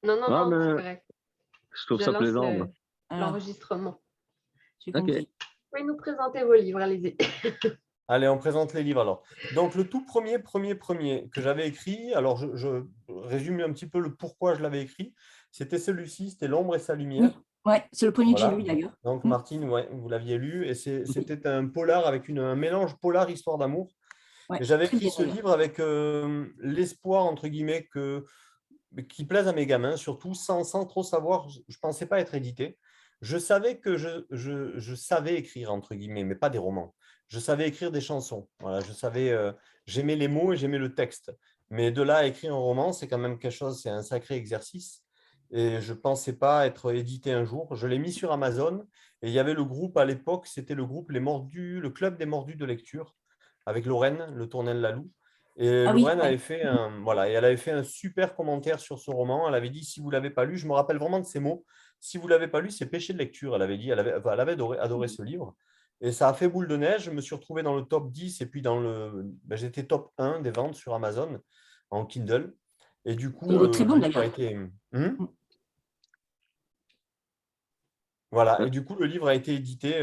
Non, non, Ah, non, c'est mais correct. je trouve Je ça lance plaisant, moi. Alors, l'enregistrement. j'ai OK. compris. Vous pouvez nous présenter vos livres, allez-y. Allez, on présente les livres alors. Donc, le tout premier que j'avais écrit, alors je résume un petit peu le pourquoi je l'avais écrit. C'était celui-ci, c'était L'ombre et sa lumière. Oui, ouais, c'est le premier que j'ai Voilà. lu d'ailleurs. Donc, Martine, ouais, vous l'aviez lu, et c'était un polar avec un mélange polar histoire d'amour. Ouais, Et j'avais très écrit bien ce d'ailleurs. livre avec l'espoir, entre guillemets, qui plaise à mes gamins, surtout sans trop savoir. Je ne pensais pas être édité. Je savais que je savais écrire, entre guillemets, mais pas des romans. Je savais écrire des chansons. Voilà, j'aimais les mots et j'aimais le texte. Mais de là à écrire un roman, c'est quand même quelque chose, c'est un sacré exercice. Et je ne pensais pas être édité un jour. Je l'ai mis sur Amazon. Et il y avait le groupe à l'époque, c'était le groupe le Club des Mordus de lecture, avec Lorraine, Le Tournelle Lalou. Et Ah oui, Lorraine ouais. avait fait voilà, et elle avait fait un super commentaire sur ce roman. Elle avait dit, si vous ne l'avez pas lu, je me rappelle vraiment de ces mots, si vous ne l'avez pas lu, c'est péché de lecture. Elle avait dit, elle avait adoré ce livre. Et ça a fait boule de neige. Je me suis retrouvé dans le top 10 et puis j'étais top 1 des ventes sur Amazon en Kindle. Et du coup, Il est très le bon livre a d'ailleurs. été. Voilà. Et du coup, le livre a été édité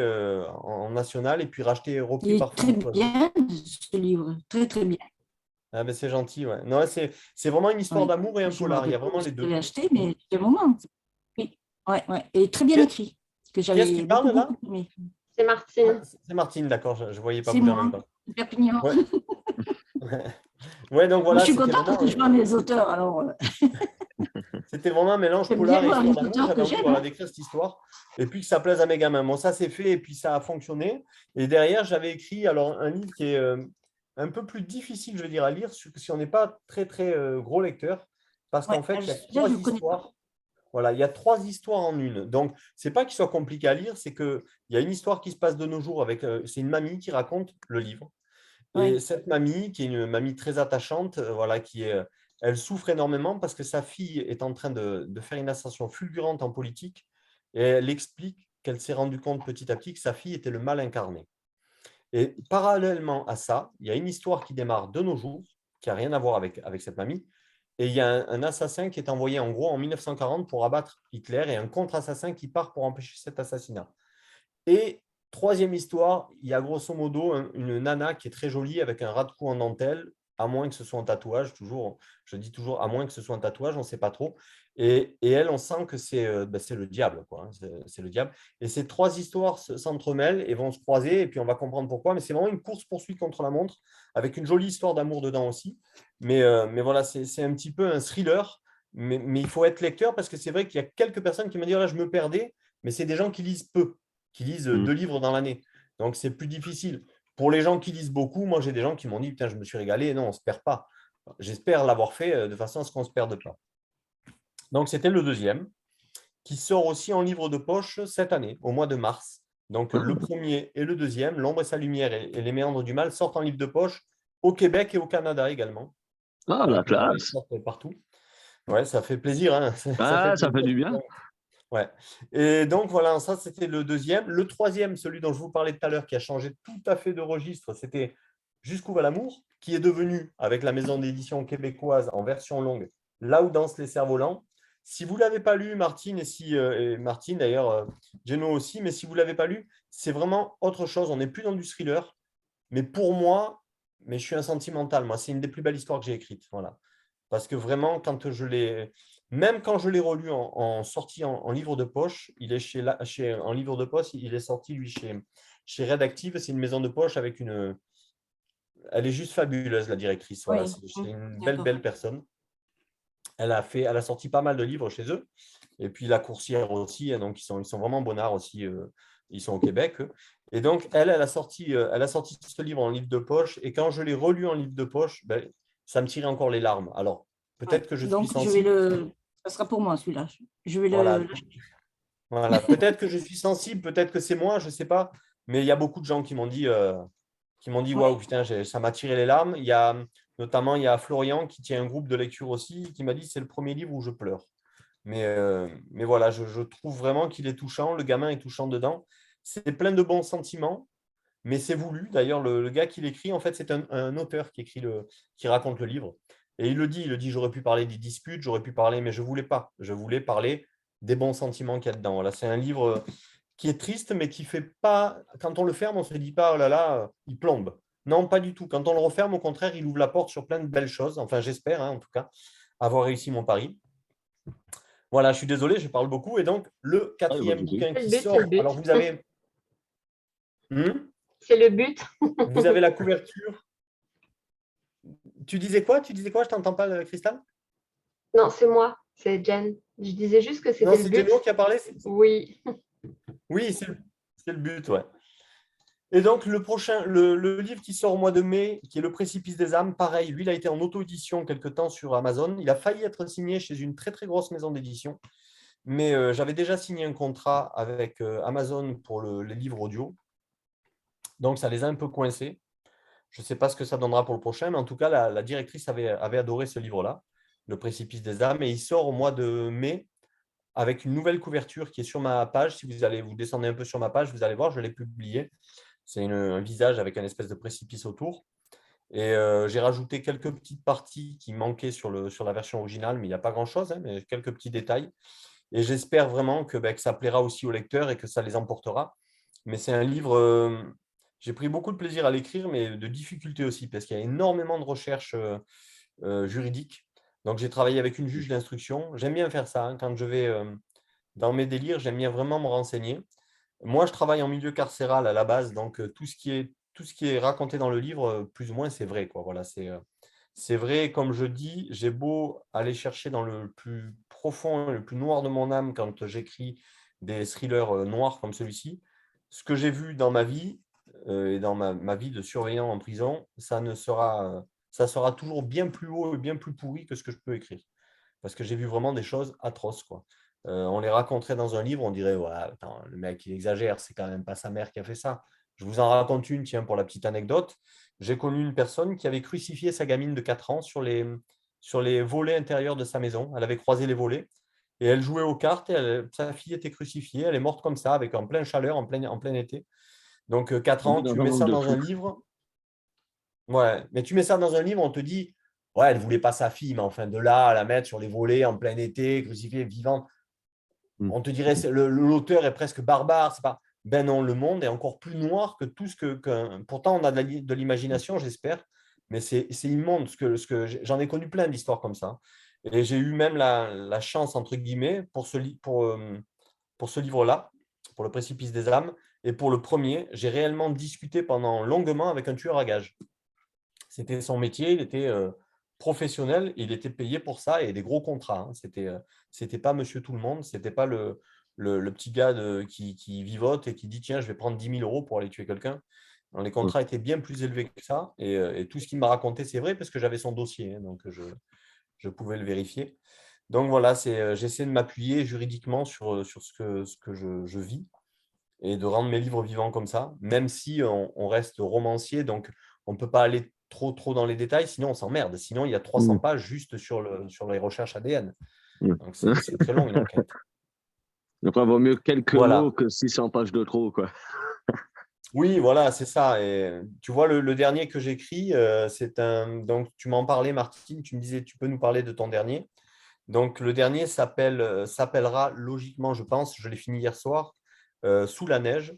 en national et puis racheté, Il repris est par très Philippe Loiseau. bien ce livre, très très bien. Ah ben c'est gentil, ouais. Non, c'est vraiment une histoire Oui. d'amour et un Je me polar. Il y a rappelle pas vraiment où les je deux. l'avais acheté, mais c'était un moment. Oui, ouais, ouais. Et très bien Qui écrit, que qui est-ce qui j'avais beaucoup parle là? beaucoup aimé. C'est Ah, Martine. c'est Martine, d'accord. Je ne voyais pas C'est bouger en même moi, temps. Perpignan. Ouais. Ouais, donc Moi, je voilà, suis contente parce que je parle des auteurs. Alors, c'était vraiment un mélange j'aime bien polar et voir histoire les d'amour. auteurs J'avais que envie j'aime. voilà, d'écrire cette histoire et puis que ça plaise à mes gamins. Bon, ça c'est fait et puis ça a fonctionné. Et derrière, j'avais écrit alors un livre qui est un peu plus difficile, je veux dire, à lire si on n'est pas très très gros lecteur, parce Ouais, qu'en fait, il y a là, je trois ne le connais pas. histoires. Voilà, il y a trois histoires en une. Donc, c'est pas qu'il soit compliqué à lire, c'est qu'il y a une histoire qui se passe de nos jours avec. C'est une mamie qui raconte le livre. Et Ouais. cette mamie, qui est une mamie très attachante, voilà, elle souffre énormément parce que sa fille est en train de faire une ascension fulgurante en politique. Et elle explique qu'elle s'est rendue compte petit à petit que sa fille était le mal incarné. Et parallèlement à ça, il y a une histoire qui démarre de nos jours, qui n'a rien à voir avec cette mamie. Et il y a un assassin qui est envoyé en gros en 1940 pour abattre Hitler et un contre-assassin qui part pour empêcher cet assassinat. Et troisième histoire, il y a grosso modo une nana qui est très jolie avec un ras de cou en dentelle, à moins que ce soit un tatouage, toujours, je dis toujours à moins que ce soit un tatouage, on ne sait pas trop. Et elle, on sent que c'est le diable, quoi, hein, c'est le diable. Et ces trois histoires s'entremêlent et vont se croiser, et puis on va comprendre pourquoi. Mais c'est vraiment une course-poursuite contre la montre, avec une jolie histoire d'amour dedans aussi. Mais voilà, c'est un petit peu un thriller, mais il faut être lecteur, parce que c'est vrai qu'il y a quelques personnes qui m'ont dit, là, je me perdais, mais c'est des gens qui lisent peu, qui lisent 2 livres dans l'année. Donc, c'est plus difficile. Pour les gens qui lisent beaucoup, moi, j'ai des gens qui m'ont dit, putain, je me suis régalé. Non, on ne se perd pas. J'espère l'avoir fait de façon à ce qu'on ne se perde pas. Donc, c'était le deuxième, qui sort aussi en livre de poche cette année, au mois de mars. Donc, le premier et le deuxième, L'ombre et sa lumière et Les méandres du mal, sortent en livre de poche au Québec et au Canada également. Ah, la Donc, ils classe. sortent partout. Ouais, ça fait plaisir, hein. Ça Ah, fait ça fait plaisir. du bien. Ouais. Et donc, voilà, ça, c'était le deuxième. Le troisième, celui dont je vous parlais tout à l'heure, qui a changé tout à fait de registre, c'était Jusqu'où va l'amour, qui est devenu, avec la maison d'édition québécoise en version longue, Là où dansent les cerfs-volants. Si vous ne l'avez pas lu, Martine, et Martine d'ailleurs, Geno aussi, mais si vous ne l'avez pas lu, c'est vraiment autre chose. On n'est plus dans du thriller. Mais pour moi, mais je suis un sentimental, moi, c'est une des plus belles histoires que j'ai écrites. Voilà. Parce que vraiment, même quand je l'ai relu en sortie en livre de poche, il est en livre de poche, il est sorti, lui, chez Redactive. C'est une maison de poche avec une. Elle est juste fabuleuse, la directrice. Voilà, Oui, c'est une belle, d'accord. belle personne. Elle a sorti pas mal de livres chez eux. Et puis la coursière aussi, hein, donc ils sont vraiment bonnards aussi. Ils sont au Québec. Et donc, elle a sorti ce livre en livre de poche. Et quand je l'ai relu en livre de poche, ben, ça me tirait encore les larmes. Alors, peut-être que je suis Donc, je vais sensible. ça sera pour moi celui-là. Je vais Voilà. l'acheter. Voilà. Peut-être que je suis sensible, peut-être que c'est moi, je ne sais pas. Mais il y a beaucoup de gens qui m'ont dit waouh, Ouais. putain, ça m'a tiré les larmes. Notamment, il y a Florian qui tient un groupe de lecture aussi, qui m'a dit c'est le premier livre où je pleure. Mais voilà, je trouve vraiment qu'il est touchant. Le gamin est touchant dedans. C'est plein de bons sentiments, mais c'est voulu. D'ailleurs, le gars qui l'écrit, en fait, c'est un auteur qui raconte le livre. Et il le dit, j'aurais pu parler des disputes, j'aurais pu parler, mais je ne voulais pas. Je voulais parler des bons sentiments qu'il y a dedans. Voilà, c'est un livre qui est triste, mais qui fait pas. Quand on le ferme, on ne se dit pas, oh là là, il plombe. Non, pas du tout. Quand on le referme, au contraire, il ouvre la porte sur plein de belles choses. Enfin, j'espère, hein, en tout cas, avoir réussi mon pari. Voilà, je suis désolé, je parle beaucoup. Et donc, le Ah, pas de quatrième souci. bouquin C'est le qui but, c'est le sort. but. Alors, vous avez, C'est le but. vous avez la couverture. Tu disais quoi? Tu disais quoi? Je t'entends pas, Cristal? Non, c'est moi, c'est Jen. Je disais juste que Non, c'était le c'est but. Jenno qui a parlé. Oui. Oui, c'est le but, ouais. Et donc, le livre qui sort au mois de mai, qui est Le Précipice des âmes, pareil, lui, il a été en auto-édition quelque temps sur Amazon. Il a failli être signé chez une très, très grosse maison d'édition. Mais j'avais déjà signé un contrat avec Amazon pour les livres audio. Donc, ça les a un peu coincés. Je ne sais pas ce que ça donnera pour le prochain, mais en tout cas, la directrice avait adoré ce livre-là, Le Précipice des âmes. Et il sort au mois de mai avec une nouvelle couverture qui est sur ma page. Si vous descendez un peu sur ma page, vous allez voir, je l'ai publié. C'est un visage avec un espèce de précipice autour. Et j'ai rajouté quelques petites parties qui manquaient sur la version originale, mais il n'y a pas grand-chose, hein, mais quelques petits détails. Et j'espère vraiment que ça plaira aussi aux lecteurs et que ça les emportera. Mais c'est un livre, j'ai pris beaucoup de plaisir à l'écrire, mais de difficulté aussi, parce qu'il y a énormément de recherches juridiques. Donc j'ai travaillé avec une juge d'instruction. J'aime bien faire ça, hein, quand je vais dans mes délires, j'aime bien vraiment me renseigner. Moi, je travaille en milieu carcéral à la base, donc tout ce qui est raconté dans le livre, plus ou moins, c'est vrai, quoi. Voilà, c'est vrai, comme je dis, j'ai beau aller chercher dans le plus profond, le plus noir de mon âme quand j'écris des thrillers noirs comme celui-ci. Ce que j'ai vu dans ma vie et dans ma vie de surveillant en prison, ça sera toujours bien plus haut et bien plus pourri que ce que je peux écrire. Parce que j'ai vu vraiment des choses atroces, quoi. On les raconterait dans un livre, on dirait, ouais, attends, le mec, il exagère, c'est quand même pas sa mère qui a fait ça. Je vous en raconte une, tiens, pour la petite anecdote. J'ai connu une personne qui avait crucifié sa gamine de 4 ans sur les volets intérieurs de sa maison. Elle avait croisé les volets et elle jouait aux cartes et sa fille était crucifiée. Elle est morte comme ça, avec en pleine chaleur, en plein été. Donc, 4 On vit ans, dans tu un mets monde ça de dans un fous. livre. Ouais, mais tu mets ça dans un livre, on te dit, ouais, elle ne voulait pas sa fille, mais enfin, de là à la mettre sur les volets en plein été, crucifiée, vivante, Mm. on te dirait l'auteur est presque barbare. C'est pas. Ben non, le monde est encore plus noir que tout ce pourtant, on a de l'imagination, j'espère, mais c'est immonde. J'en ai connu plein d'histoires comme ça. Et j'ai eu même la chance, entre guillemets, pour ce livre-là, pour Le Précipice des âmes. Et pour le premier, j'ai réellement discuté pendant longuement avec un tueur à gages. C'était son métier, il était professionnel, il était payé pour ça et des gros contrats, hein. C'était pas monsieur tout le monde, c'était pas le petit gars qui vivote et qui dit tiens, je vais prendre 10 000 euros pour aller tuer quelqu'un. Non, les Mm. contrats étaient bien plus élevés que ça et tout ce qu'il m'a raconté, c'est vrai parce que j'avais son dossier, hein, donc je pouvais le vérifier. Donc voilà, j'essaie de m'appuyer juridiquement sur ce que je vis et de rendre mes livres vivants comme ça, même si on reste romancier, donc on ne peut pas aller trop, trop dans les détails, sinon on s'emmerde. Sinon, il y a 300 Mm. pages juste sur les recherches ADN. Mm. Donc, c'est très long, une enquête. Donc, il vaut mieux quelques mots Voilà. que 600 pages de trop, quoi. Oui, voilà, c'est ça. Et tu vois, le dernier que j'écris, donc, tu m'en parlais, Martine, tu me disais, tu peux nous parler de ton dernier. Donc, le dernier s'appellera logiquement, je pense, je l'ai fini hier soir, Sous la neige.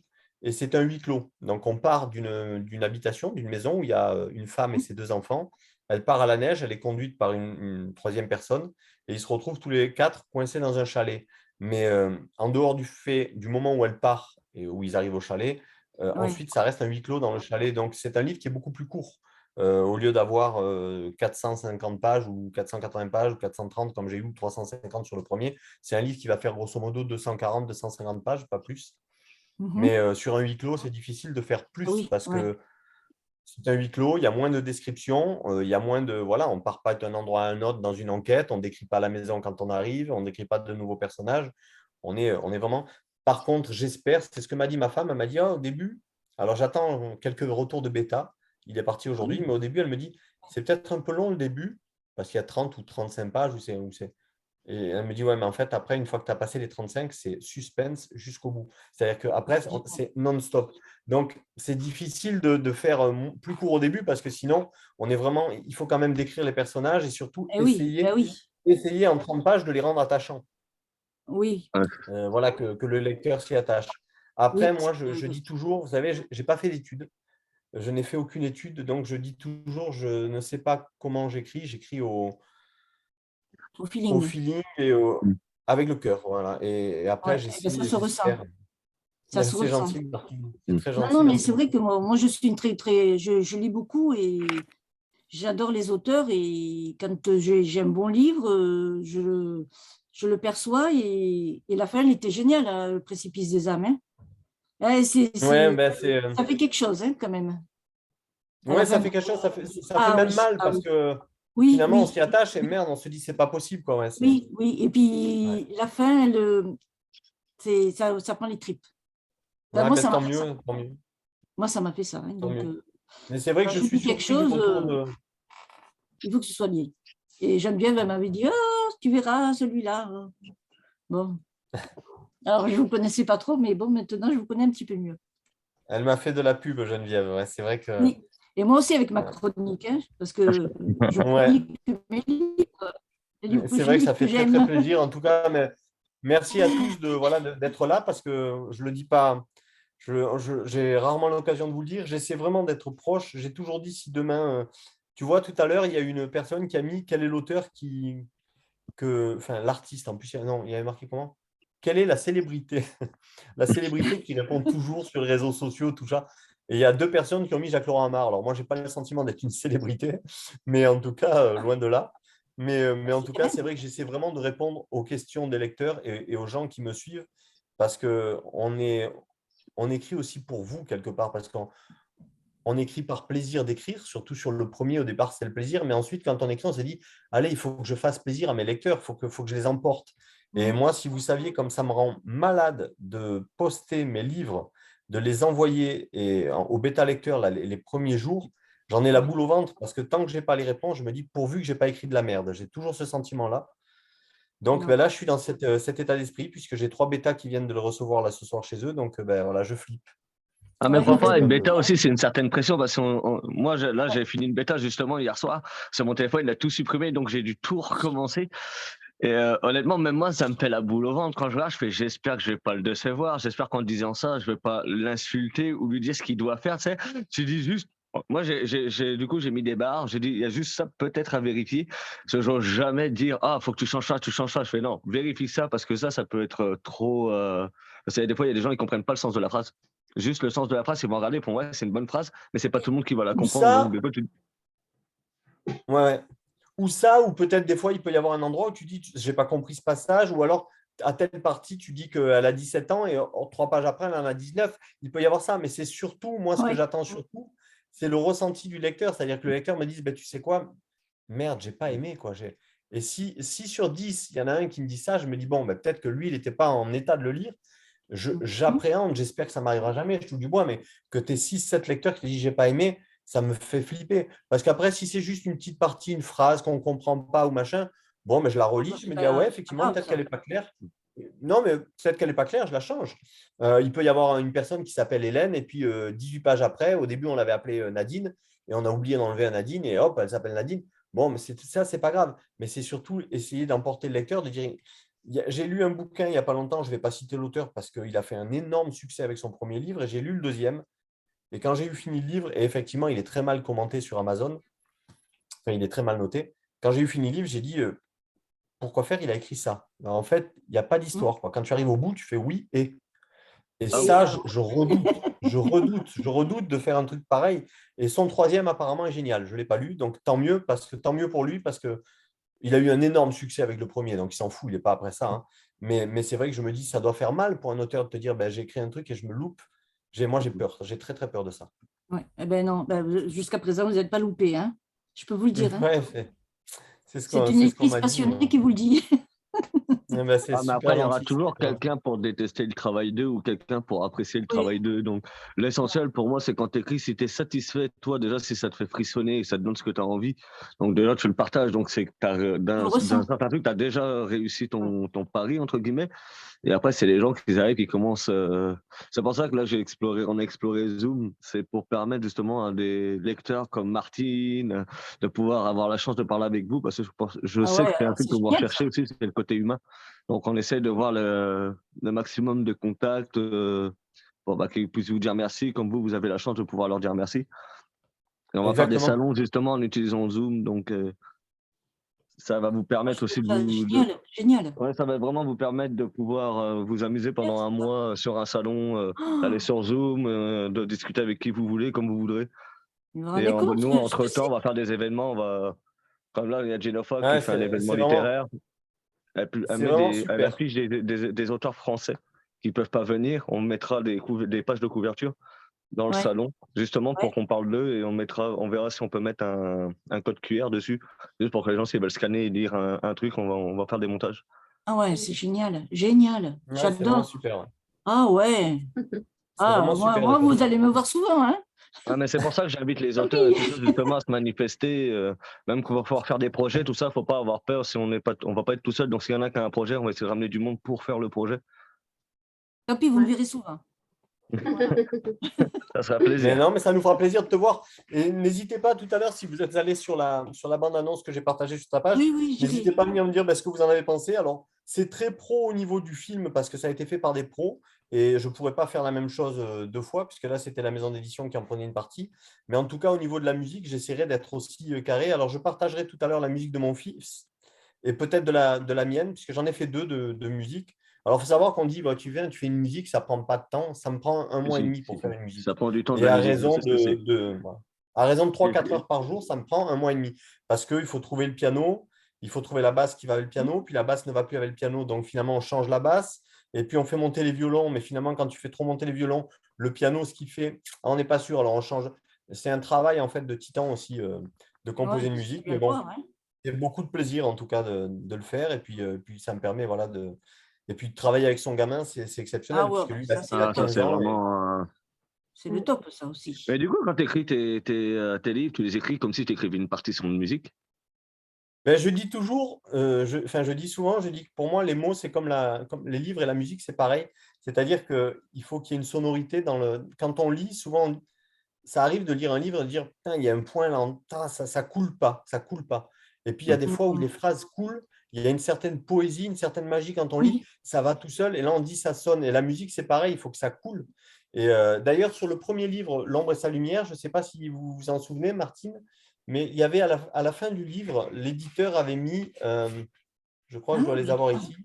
Et c'est un huis clos. Donc, on part d'une habitation, d'une maison où il y a une femme et ses 2 enfants. Elle part à la neige, elle est conduite par une troisième personne et ils se retrouvent tous les 4 coincés dans un chalet. Mais en dehors du moment où elle part et où ils arrivent au chalet, Oui. ensuite, ça reste un huis clos dans le chalet. Donc, c'est un livre qui est beaucoup plus court. Au lieu d'avoir 450 pages ou 480 pages ou 430 comme j'ai eu, ou 350 sur le premier, c'est un livre qui va faire grosso modo 240, 250 pages, pas plus. Mais sur un huis clos, c'est difficile de faire plus Oui, parce oui. que c'est un huis clos, il y a moins de descriptions, il y a moins de. Voilà, on ne part pas d'un endroit à un autre dans une enquête, on ne décrit pas la maison quand on arrive, on ne décrit pas de nouveaux personnages. On est vraiment. Par contre, j'espère, c'est ce que m'a dit ma femme, elle m'a dit au début, alors j'attends quelques retours de bêta, il est parti aujourd'hui, mais au début, elle me dit, c'est peut-être un peu long le début, parce qu'il y a 30 ou 35 pages où c'est. Et elle me dit, ouais, mais en fait, après, une fois que tu as passé les 35, c'est suspense jusqu'au bout. C'est-à-dire qu'après, c'est non-stop. Donc, c'est difficile de faire plus court au début parce que sinon, on est vraiment, il faut quand même décrire les personnages et surtout Eh oui, ben oui, essayer en 30 pages de les rendre attachants. oui, Voilà, que le lecteur s'y attache. Après, oui. moi, je dis toujours, vous savez, je n'ai pas fait d'études. Je n'ai fait aucune étude, donc je dis toujours, je ne sais pas comment j'écris Au au feeling. feeling et avec le cœur. Voilà. Et après, Ouais, eh ben, ça se ressent. j'espère. Ça se C'est ressent. gentil, Martine. C'est très Non, gentil. non, mais Merci c'est vrai beaucoup. que moi, je suis une très, je lis beaucoup et j'adore les auteurs et quand j'ai un bon livre, je le perçois et la fin, elle était géniale, hein, Le Précipice des âmes. Hein. Ouais, Ouais, ben ça fait quelque chose hein, quand même. À la ouais, ça fin. fait quelque chose, ça fait Ah même oui, mal ah parce oui, que oui, finalement, on oui, s'y attache et merde, on se dit, c'est pas possible. Quoi. Ouais, oui, oui. Et ouais. puis la fin, ça prend les tripes. Ben, Ouais, ben, tant mieux, tant mieux, moi, ça m'a fait ça. Hein, tant donc, mieux. Mais c'est vrai que quand je je suis lis quelque surpris chose, autour de. il faut que ce soit bien. Et Geneviève, elle m'avait dit, oh, tu verras celui-là. Bon, alors je ne vous connaissais pas trop, mais bon, maintenant, je vous connais un petit peu mieux. Elle m'a fait de la pub, Geneviève. Ouais, c'est vrai que. Oui, et moi aussi avec ma Ouais. chronique, hein, parce que je Ouais. chronique mes livres, les livres que C'est je vrai que ça lis, que fait très, très j'aime. plaisir. En tout cas, mais merci à tous d'être là parce que je ne le dis pas. J'ai rarement l'occasion de vous le dire. J'essaie vraiment d'être proche. J'ai toujours dit si demain, tu vois, tout à l'heure, il y a une personne qui a mis quel est l'auteur enfin, l'artiste en plus, non, il y avait marqué comment? Quelle est la célébrité? La célébrité qui répond toujours sur les réseaux sociaux, tout ça. Et il y a deux personnes qui ont mis Jacques-Laurent Amar. Alors, moi, je n'ai pas le sentiment d'être une célébrité, mais en tout cas, loin de là. Mais en tout cas, c'est vrai que j'essaie vraiment de répondre aux questions des lecteurs et aux gens qui me suivent parce on écrit aussi pour vous, quelque part, parce qu'on écrit par plaisir d'écrire, surtout sur le premier, au départ, c'est le plaisir. Mais ensuite, quand on écrit, on s'est dit, allez, il faut que je fasse plaisir à mes lecteurs, faut que je les emporte. Et moi, si vous saviez comme ça me rend malade de poster mes livres, de les envoyer aux bêta-lecteurs les premiers jours, j'en ai la boule au ventre parce que tant que je n'ai pas les réponses, je me dis, pourvu que je n'ai pas écrit de la merde. J'ai toujours ce sentiment-là. Donc Non. ben là, je suis dans cet état d'esprit puisque j'ai 3 bêtas qui viennent de le recevoir là ce soir chez eux. Donc ben, voilà, je flippe. Ah, mais Ouais, parfois, une bêta aussi, c'est une certaine pression parce que moi, là, j'ai fini une bêta justement hier soir. Sur mon téléphone, il a tout supprimé, donc j'ai dû tout recommencer. Et honnêtement, même moi, ça me fait la boule au ventre quand je regarde. Je fais, j'espère que je vais pas le décevoir. J'espère qu'en disant ça, je vais pas l'insulter ou lui dire ce qu'il doit faire. Tu sais, tu dis juste. Moi, du coup, j'ai mis des barres. J'ai dit, il y a juste ça peut-être à vérifier. Je n'ose jamais dire, ah, faut que tu changes ça, tu changes ça. Je fais, non, vérifie ça parce que ça peut être trop. Parce que des fois, il y a des gens qui comprennent pas le sens de la phrase. Juste le sens de la phrase, ils vont regarder pour moi, c'est une bonne phrase, mais c'est pas tout le monde qui va la Ou comprendre. Donc, ça, des fois, ouais. Ou ça, ou peut-être des fois, il peut y avoir un endroit où tu dis, j'ai pas compris ce passage, ou alors à telle partie, tu dis qu'elle a 17 ans et 3 pages après, elle en a 19. Il peut y avoir ça, mais c'est surtout, moi, ce que ouais. j'attends surtout, c'est le ressenti du lecteur. C'est-à-dire que le lecteur me dise, ben, tu sais quoi, merde, j'ai pas aimé. Quoi. Et si sur 10, il y en a un qui me dit ça, je me dis, bon, ben, peut-être que lui, il n'était pas en état de le lire. J'appréhende, j'espère que ça m'arrivera jamais, je touche du bois, mais que tu aies 6-7 lecteurs qui te disent, j'ai pas aimé, ça me fait flipper. Parce qu'après, si c'est juste une petite partie, une phrase qu'on ne comprend pas ou machin, bon, mais je la relis, je me dis, ah ouais, effectivement, peut-être qu'elle n'est pas claire. Non, mais peut-être qu'elle n'est pas claire, je la change. Il peut y avoir une personne qui s'appelle Hélène, et puis 18 pages après, au début, on l'avait appelée Nadine, et on a oublié d'enlever un Nadine, et hop, elle s'appelle Nadine. Bon, mais ça, c'est pas grave. Mais c'est surtout essayer d'emporter le lecteur, de dire. J'ai lu un bouquin il n'y a pas longtemps, je ne vais pas citer l'auteur parce qu'il a fait un énorme succès avec son premier livre, et j'ai lu le deuxième. Et quand j'ai eu fini le livre, et effectivement, il est très mal commenté sur Amazon, enfin, il est très mal noté. Quand j'ai eu fini le livre, j'ai dit pourquoi faire, il a écrit ça. Ben, en fait, il n'y a pas d'histoire. Quand tu arrives au bout, tu fais oui et. Et Ah oui. ça, je redoute de faire un truc pareil. Et son troisième, apparemment, est génial. Je ne l'ai pas lu, donc tant mieux pour lui, parce qu'il a eu un énorme succès avec le premier, donc il s'en fout, il n'est pas après ça. Hein. Mais c'est vrai que je me dis, ça doit faire mal pour un auteur de te dire, ben, j'ai écrit un truc et je me loupe. Moi, j'ai peur. J'ai très, très peur de ça. Ouais. Eh ben non, ben, jusqu'à présent, vous n'êtes pas loupé. Hein. Je peux vous le dire. Hein. Ouais, c'est C'est une ce qu'on lectrice m'a dit. passionnée qui vous le dit. C'est Ah, mais super après, il y aura gentil. toujours quelqu'un pour détester le travail d'eux ou quelqu'un pour apprécier le Oui, travail d'eux. Donc, l'essentiel pour moi, c'est quand tu écris, si tu es satisfait, toi, déjà, si ça te fait frissonner et ça te donne ce que tu as envie, donc déjà, tu le partages. Donc, c'est que je le d'un ressens. certain truc, tu as déjà réussi ton pari, entre guillemets. Et après, c'est les gens qui arrivent, qui commencent. C'est pour ça que là, on a exploré Zoom. C'est pour permettre justement à des lecteurs comme Martine de pouvoir avoir la chance de parler avec vous, parce que je Ah sais que ouais, c'est un alors truc c'est que vous génial ça. recherchez aussi, c'est le côté humain. Donc, on essaie de voir le maximum de contacts pour qu'ils puissent vous dire merci, comme vous avez la chance de pouvoir leur dire merci. Et on va faire des Exactement. salons justement en utilisant Zoom. Donc, ça va vous Moi, je permettre trouve aussi de ça vous. génial, génial. Ouais, ça va vraiment vous permettre de pouvoir vous amuser Super, pendant un ça. mois sur un salon, d'aller Oh, sur Zoom, de discuter avec qui vous voulez, comme vous voudrez. vous vous Et rendez compte nous, ce que entre-temps, on c'est? va faire des événements. Comme là, il y a Jennifer qui Ouais, fait un événement c'est vraiment, littéraire. Elle super. affiche des auteurs français qui ne peuvent pas venir. On mettra des pages de couverture dans le Ouais, salon, justement ouais. pour qu'on parle d'eux, et on verra si on peut mettre un code QR dessus, juste pour que les gens, s'ils veulent scanner et lire un truc, on va faire des montages. Ah ouais, c'est génial, génial. Ouais, c'est vraiment J'adore. super. Ouais. Ah ouais. C'est Ah, vraiment moi, super. moi, vous allez me voir souvent, hein? Ah, mais c'est pour ça que j'invite les Tant auteurs et tout pis. ça justement à se manifester, même qu'on va pouvoir faire des projets, tout ça, faut pas avoir peur si on va pas être tout seul. Donc s'il y en a qui a un projet, on va essayer de ramener du monde pour faire le projet. Tant pis, vous me Ouais. verrez souvent. Ça sera Mais plaisir. non, mais ça nous fera plaisir de te voir. Et n'hésitez pas tout à l'heure, si vous êtes allé sur la bande-annonce que j'ai partagée sur ta page, Oui, oui, n'hésitez j'irai. pas à venir me dire ce que vous en avez pensé. Alors, c'est très pro au niveau du film parce que ça a été fait par des pros et je ne pourrais pas faire la même chose deux fois puisque là, c'était la maison d'édition qui en prenait une partie. Mais en tout cas, au niveau de la musique, j'essaierai d'être aussi carré. Alors, je partagerai tout à l'heure la musique de mon fils et peut-être de la mienne puisque j'en ai fait deux de musique. Alors, il faut savoir qu'on dit, bah, tu viens, tu fais une musique, ça ne prend pas de temps. Ça me prend un mois et demi pour faire une Ça musique. prend du temps de Et la à musique, je raison sais ce que c'est. voilà. À raison de 3-4 heures par jour, ça me prend un mois et demi. Parce qu'il faut trouver le piano, il faut trouver la basse qui va avec le piano, puis la basse ne va plus avec le piano. Donc finalement, on change la basse, et puis on fait monter les violons. Mais finalement, quand tu fais trop monter les violons, le piano, ce qu'il fait, on n'est pas sûr. Alors on change. C'est un travail en fait de titan aussi de Ouais, composer une je peux musique. bien Mais le bon, voir, hein. c'est beaucoup de plaisir en tout cas de le faire. Et puis ça me permet voilà, et puis de travailler avec son gamin, c'est Ah exceptionnel, ouais, puisque ouais, lui, ça, c'est il a le Ah, ça, top. 15 c'est ans. vraiment. C'est le top, ça aussi. Mais du coup, quand tu écris tes livres, tu les écris comme si tu écrivais une partition de musique. Ben, je dis toujours, je dis souvent, je dis que pour moi, les mots, c'est comme les livres et la musique, c'est pareil. C'est-à-dire qu'il faut qu'il y ait une sonorité quand on lit, souvent, ça arrive de lire un livre et de dire, putain, il y a un point là, ça coule pas, ça coule pas. Et puis, il y a des fois où Mm. les phrases coulent, il y a une certaine poésie, une certaine magie quand on lit, Oui, ça va tout seul, et là, on dit, ça sonne. Et la musique, c'est pareil, il faut que ça coule. Et d'ailleurs, sur le premier livre, L'ombre et sa lumière, je ne sais pas si vous vous en souvenez, Martine, mais il y avait à la fin du livre, l'éditeur avait mis, je crois que je dois hein, les avoir ici,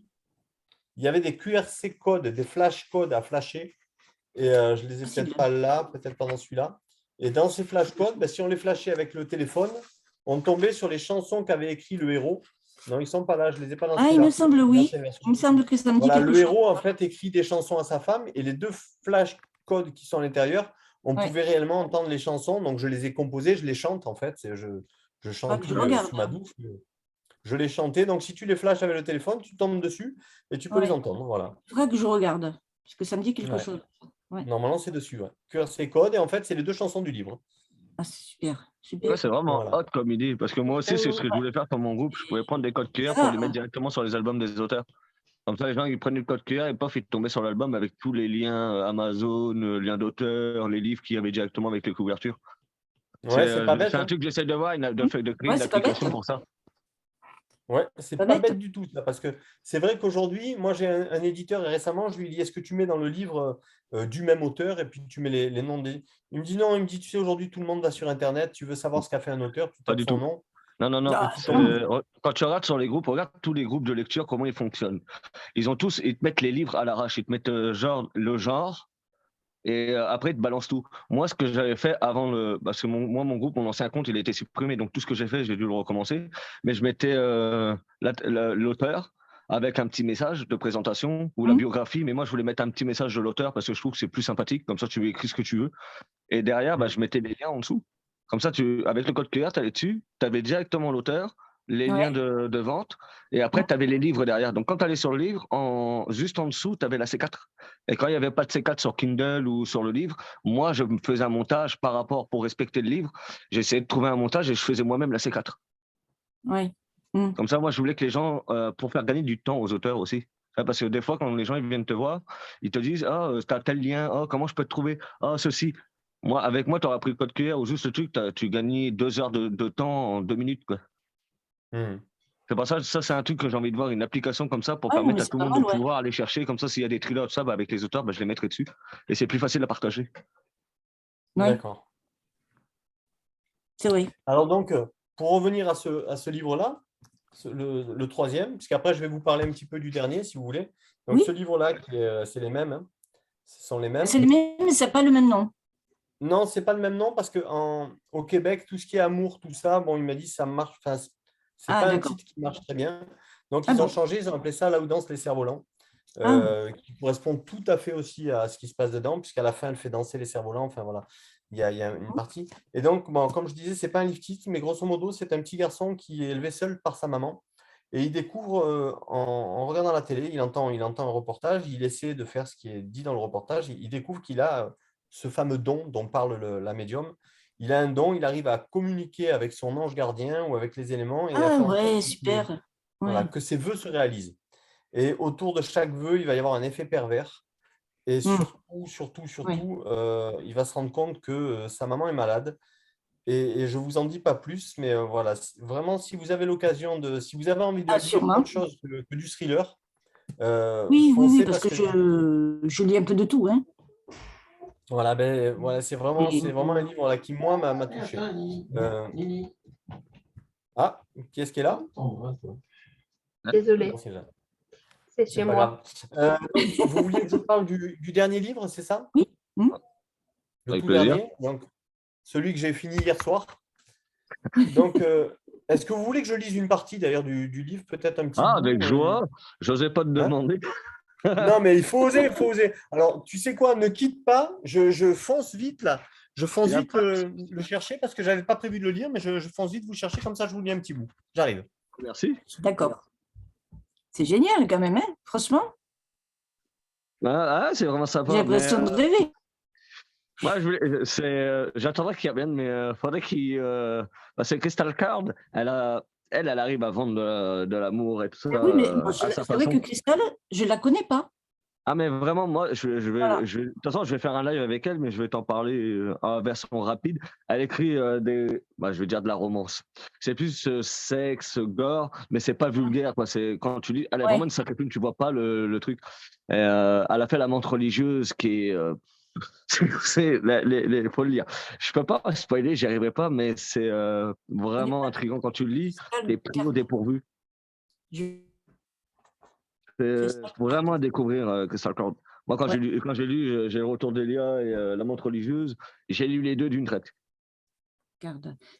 il y avait des QRC codes, des flash codes à flasher. Et je ne les ai possible. peut-être pas là, peut-être pas dans celui-là. Et dans ces flash codes, ben, si on les flashait avec le téléphone, on tombait sur les chansons qu'avait écrit le héros. Non, ils ne sont pas là, je ne les ai pas dans Ah, il me celui-là. semble, oui. L'ancienne version. Il me semble que ça me dit Voilà, quelque le chose. héros, en fait, écrit des chansons à sa femme et les deux flash codes qui sont à l'intérieur, on Ouais. pouvait réellement entendre les chansons. Donc, je les ai composées, je les chante, en fait. Je Ah, chante que je plus regarde. sous ma douche. Je les chantais. Donc, si tu les flashes avec le téléphone, tu tombes dessus et tu peux les Ouais. entendre. Voilà. Il faudra que je regarde, parce que ça me dit quelque Ouais. chose. Ouais. Normalement, c'est dessus. Ouais. QRC code. Et en fait, c'est les deux chansons du livre. Ah, c'est super, Ouais, super. c'est vraiment Voilà. hot comme idée. Parce que moi aussi, c'est ce que je voulais faire pour mon groupe. Je pouvais prendre des codes QR pour les mettre Ah, directement sur les albums des auteurs. Comme ça, les gens, ils prennent le code QR et pof, ils tombaient sur l'album avec tous les liens Amazon, liens d'auteur, les livres qu'il y avait directement avec les couvertures. Ouais, c'est pas bête. C'est un Hein. truc que j'essaie de voir, de créer ouais, une c'est pas bête. application pour ça. Ouais, c'est Pas pas bête. bête du tout, ça, parce que c'est vrai qu'aujourd'hui, moi j'ai un éditeur et récemment, je lui ai dit, est-ce que tu mets dans le livre du même auteur et puis tu mets les noms des. Il me dit non, il me dit, tu sais, aujourd'hui tout le monde va sur Internet, tu veux savoir ce qu'a fait un auteur, tu Pas tapes du son tout. nom Non, non, non. et Ah, tu tombes non. dessus. Quand tu regardes sur les groupes, regarde tous les groupes de lecture, comment ils fonctionnent. Ils ont tous, ils te mettent les livres à l'arrache, ils te mettent le genre, et après, ils te balancent tout. Moi, ce que j'avais fait avant parce que mon groupe, mon ancien compte, il a été supprimé, donc tout ce que j'ai fait, j'ai dû le recommencer. Mais je mettais l'auteur avec un petit message de présentation ou la Hum, biographie, mais moi, je voulais mettre un petit message de l'auteur parce que je trouve que c'est plus sympathique. Comme ça, tu écris ce que tu veux. Et derrière, bah, je mettais des liens en dessous. Comme ça, avec le code QR, tu allais dessus, tu avais directement l'auteur les liens de vente, et après, tu avais les livres derrière. Donc, quand tu allais sur le livre, juste en dessous, tu avais la C4. Et quand il n'y avait pas de C4 sur Kindle ou sur le livre, moi, je me faisais un montage par rapport, pour respecter le livre, j'essayais de trouver un montage et je faisais moi-même la C4. Oui. Comme ça, moi, je voulais que les gens, pour faire gagner du temps aux auteurs aussi. Parce que des fois, quand les gens ils viennent te voir, ils te disent, ah, tu as tel lien, oh, comment je peux te trouver, ah, ceci. Moi, avec moi, tu aurais pris le code QR ou juste le truc, tu gagnais 2 heures de temps en 2 minutes, quoi. C'est pour ça, c'est un truc que j'ai envie de voir, une application comme ça pour Ouais, non, mais permettre à c'est tout le pas monde mal, de pouvoir aller chercher. Comme ça, s'il y a des thrillers, tout ça, avec les auteurs, je les mettrai dessus. Et c'est plus facile à partager. Ouais. D'accord. C'est vrai. Alors donc, pour revenir à ce livre-là, le troisième, puisqu'après je vais vous parler un petit peu du dernier, si vous voulez. Donc Oui. ce livre-là, c'est les mêmes. Hein. Ce sont les mêmes. C'est le même, mais c'est pas le même nom. Non, c'est pas le même nom parce que au Québec, tout ce qui est amour, tout ça, bon, il m'a dit ça marche. Enfin, c'est pas un d'accord. titre qui marche très bien. Donc Ah ils ont bon. changé, ils ont appelé ça Là où dansent les cerfs-volants, qui correspond tout à fait aussi à ce qui se passe dedans, puisqu'à la fin, elle fait danser les cerfs-volants. Enfin voilà, il y a une partie. Et donc, bon, comme je disais, c'est pas un livre titre, mais grosso modo, c'est un petit garçon qui est élevé seul par sa maman. Et il découvre, en regardant la télé, il entend un reportage, il essaie de faire ce qui est dit dans le reportage, il découvre qu'il a ce fameux don dont parle la médium. Il a un don, il arrive à communiquer avec son ange gardien ou avec les éléments et à faire en sorte super. voilà, que ses vœux se réalisent. Et autour de chaque vœu, il va y avoir un effet pervers. Et surtout, il va se rendre compte que sa maman est malade. Et je ne vous en dis pas plus, mais voilà, vraiment, si vous avez l'occasion si vous avez envie de lire sûrement. autre chose que du thriller, Oui, foncez parce que je lis un peu de tout. Hein. Voilà, voilà, c'est vraiment un livre là, qui, moi, m'a touché. Ah, qui est-ce qui est là? Désolée, Non, c'est là. c'est C'est chez pas moi. grave. Vous vouliez que je parle du dernier livre, c'est ça? Oui. Le Avec tout plaisir. dernier, donc celui que j'ai fini hier soir. Donc, est-ce que vous voulez que je lise une partie d'ailleurs du livre, peut-être un petit bout, avec joie. J'osais pas te demander. Non, mais il faut oser, il faut oser. Alors, tu sais quoi, ne quitte pas, je fonce vite là. Je fonce vite le chercher parce que je n'avais pas prévu de le lire, mais je fonce vite vous chercher, comme ça je vous lis un petit bout. J'arrive. Merci. D'accord. C'est génial quand même, hein, franchement. C'est vraiment sympa. J'ai l'impression de rêver. Moi, j'attendrai qu'il revienne, mais faudrait qu'il. Parce que Crystal Card, elle arrive à vendre de l'amour et tout ça. Oui, mais à sa c'est vrai façon. que Cristal, je ne la connais pas. Ah, mais vraiment, moi, Voilà. de toute façon, je vais faire un live avec elle, mais je vais t'en parler en version rapide. Elle écrit je vais dire de la romance. C'est plus sexe, gore, mais c'est pas vulgaire, quoi. C'est quand tu lis, elle est vraiment une sacrée plume, tu vois pas le truc. Et, elle a fait La Menthe religieuse, qui est, faut le lire. Je peux pas spoiler, j'y arriverai pas, mais c'est vraiment intriguant quand tu le lis. T'es pris au dépourvu. C'est vraiment à découvrir Crystal Card. Moi, quand j'ai lu, j'ai le retour d'Elia et La Menthe religieuse, j'ai lu les deux d'une traite.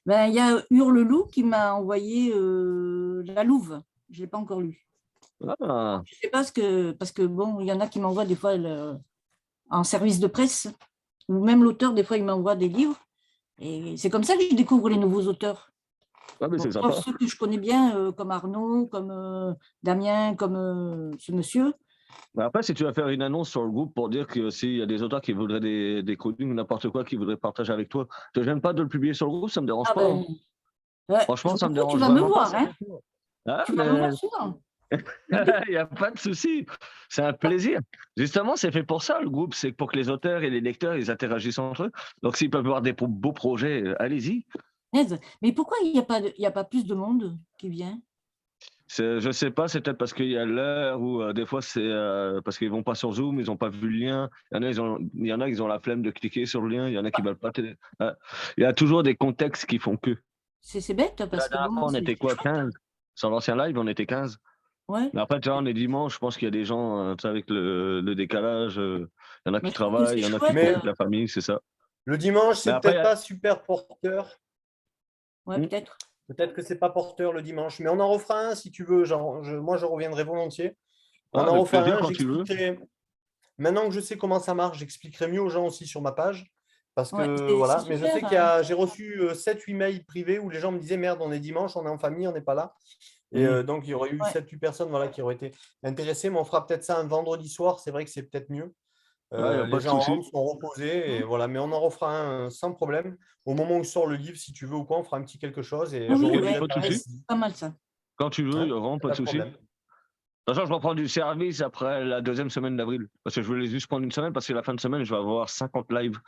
Ben, il y a Hurle-Loup qui m'a envoyé La Louve. Je ne l'ai pas encore lu. Ah. Je ne sais pas parce que bon, il y en a qui m'envoient des fois en service de presse, ou même l'auteur, des fois, il m'envoie des livres. Et c'est comme ça que je découvre les nouveaux auteurs. C'est sympa. Ceux que je connais bien, comme Arnaud, comme Damien, comme ce monsieur. Après, si tu vas faire une annonce sur le groupe pour dire que s'il y a des auteurs qui voudraient des codings ou n'importe quoi, qui voudraient partager avec toi, je ne gêne pas de le publier sur le groupe, ça ne me dérange pas. Ouais. Franchement, ça me dérange tu vas vraiment me voir, pas. Hein. Tu vas me voir souvent. Il n'y a pas de souci. C'est un plaisir. Justement, c'est fait pour ça, le groupe. C'est pour que les auteurs et les lecteurs, ils interagissent entre eux. Donc, s'ils peuvent avoir des beaux projets, allez-y. Mais pourquoi il n'y a pas plus de monde qui vient? Je ne sais pas, c'est peut-être parce qu'il y a l'heure ou des fois c'est parce qu'ils ne vont pas sur Zoom, ils n'ont pas vu le lien. Il y en a, ils ont la flemme de cliquer sur le lien. Il y en a qui ne veulent pas. Il y a toujours des contextes qui font que. C'est bête parce que on était quoi, 15? Sur l'ancien live, on était 15. Ouais. Mais après, tu vois, on est dimanche, je pense qu'il y a des gens avec le décalage. Il y en a qui travaillent, il y en a qui avec la famille, c'est ça. Le dimanche, c'est peut-être pas super porteur. Ouais, peut-être. Peut-être que c'est pas porteur le dimanche, mais on en refera un si tu veux. Moi, je reviendrai volontiers. On en refera un. J'expliquerai. Maintenant que je sais comment ça marche, j'expliquerai mieux aux gens aussi sur ma page. Parce Ouais, que c'est voilà, mais je sais super. j'ai reçu 7-8 mails privés où les gens me disaient merde, on est dimanche, on est en famille, on n'est pas là. Et Mhm. donc, il y aurait eu Ouais. 7-8 personnes voilà, qui auraient été intéressées, mais on fera peut-être ça un vendredi soir, c'est vrai que c'est peut-être mieux. Ouais, y a pas Les de gens souci. rentrent, sont reposés, et Mmh. voilà, mais on en refera un sans problème. Au moment où sort le livre, si tu veux ou quoi, on fera un petit quelque chose et Ah je oui, Ok, ouais, relirai pas de ta ouais, souci. c'est récit. pas mal ça. Quand tu veux, Hein, y a vraiment pas de pas de souci. De problème. toute façon, je reprends du service après la deuxième semaine d'avril. Parce que je voulais juste prendre une semaine, parce que la fin de semaine, je vais avoir 50 lives.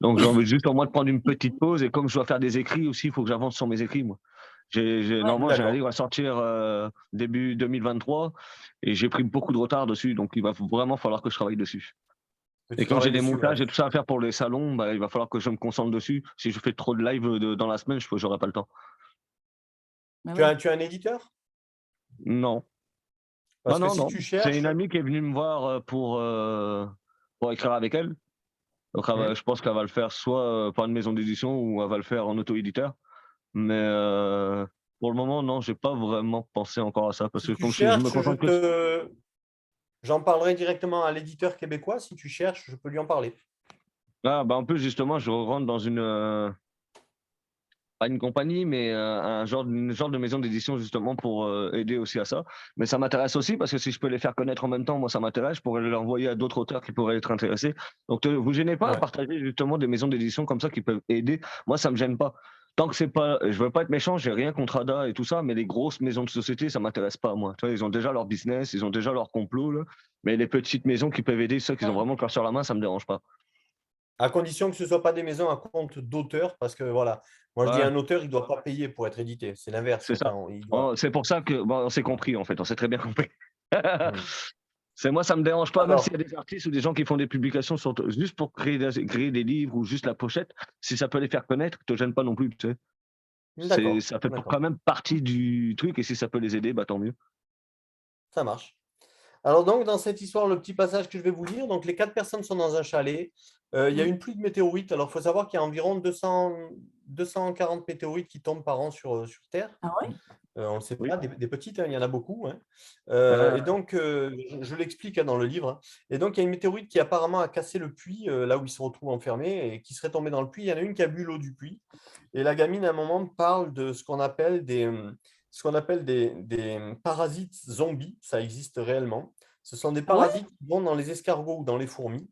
Donc, j'ai envie juste au moins de prendre une petite pause. Et comme je dois faire des écrits aussi, il faut que j'avance sur mes écrits, moi. Ouais. Normalement, j'ai un D'accord. livre à sortir début 2023 et j'ai pris beaucoup de retard dessus. Donc, il va vraiment falloir que je travaille dessus. Que Et tu comme j'ai travailles des dessus, ouais. montages et tout ça à faire pour les salons, bah, il va falloir que je me concentre dessus. Si je fais trop de live dans la semaine, j'aurai pas le temps. Bah Tu oui. as, tu as un éditeur? Non. Non, Parce que non, si non. tu C'est une cherches, amie qui est venue me voir pour écrire avec elle. Donc, je pense qu'elle va le faire soit par une maison d'édition ou elle va le faire en auto-éditeur. Mais pour le moment, non, j'ai pas vraiment pensé encore à ça parce si que tu comme je me cherches, concentre que. j'en parlerai directement à l'éditeur québécois. Si tu cherches, je peux lui en parler. Ah, bah, en plus, justement, je rentre dans pas une compagnie, mais une genre de maison d'édition justement pour aider aussi à ça. Mais ça m'intéresse aussi parce que si je peux les faire connaître en même temps, moi, ça m'intéresse. Je pourrais l'envoyer à d'autres auteurs qui pourraient être intéressés. Donc, vous gênez pas à Ouais. partager justement des maisons d'édition comme ça qui peuvent aider. Moi, ça me gêne pas. Tant que c'est pas, je veux pas être méchant, j'ai rien contre Ada et tout ça, mais les grosses maisons de société, ça m'intéresse pas, moi. Tu vois, ils ont déjà leur business, ils ont déjà leur complot, là. Mais les petites maisons qui peuvent aider ceux qui ont Ouais. vraiment le cœur sur la main, ça me dérange pas. À condition que ce ne soit pas des maisons à compte d'auteur, parce que voilà, moi je dis Ouais, un auteur, il ne doit pas payer pour être édité. C'est l'inverse. c'est ça. Enfin, il doit. Oh, c'est pour ça que, bon, on s'est compris, en fait, on s'est très bien compris. Hmm. C'est moi, ça me dérange pas, même s'il y Alors, a des artistes ou des gens qui font des publications juste pour créer des livres ou juste la pochette, si ça peut les faire connaître, te gêne pas non plus, tu sais. d'accord, Ça fait d'accord, quand même partie du truc et si ça peut les aider, bah tant mieux. ça marche. Alors donc, dans cette histoire, le petit passage que je vais vous lire, donc les 4 personnes sont dans un chalet. Il y a Mmh. une pluie de météorites. Alors, il faut savoir qu'il y a environ 240 météorites qui tombent par an sur Terre. Ah ouais? On ne le sait Oui. pas, des petites, hein, il y en a beaucoup, hein. Euh, Et donc, je l'explique hein, dans le livre, hein. Et donc, il y a une météorite qui apparemment a cassé le puits, là où il se retrouve enfermé, et qui serait tombée dans le puits. Il y en a une qui a bu l'eau du puits. Et la gamine, à un moment, parle de ce qu'on appelle des parasites zombies. Ça existe réellement. Ce sont des Ah ouais? parasites qui vont dans les escargots ou dans les fourmis.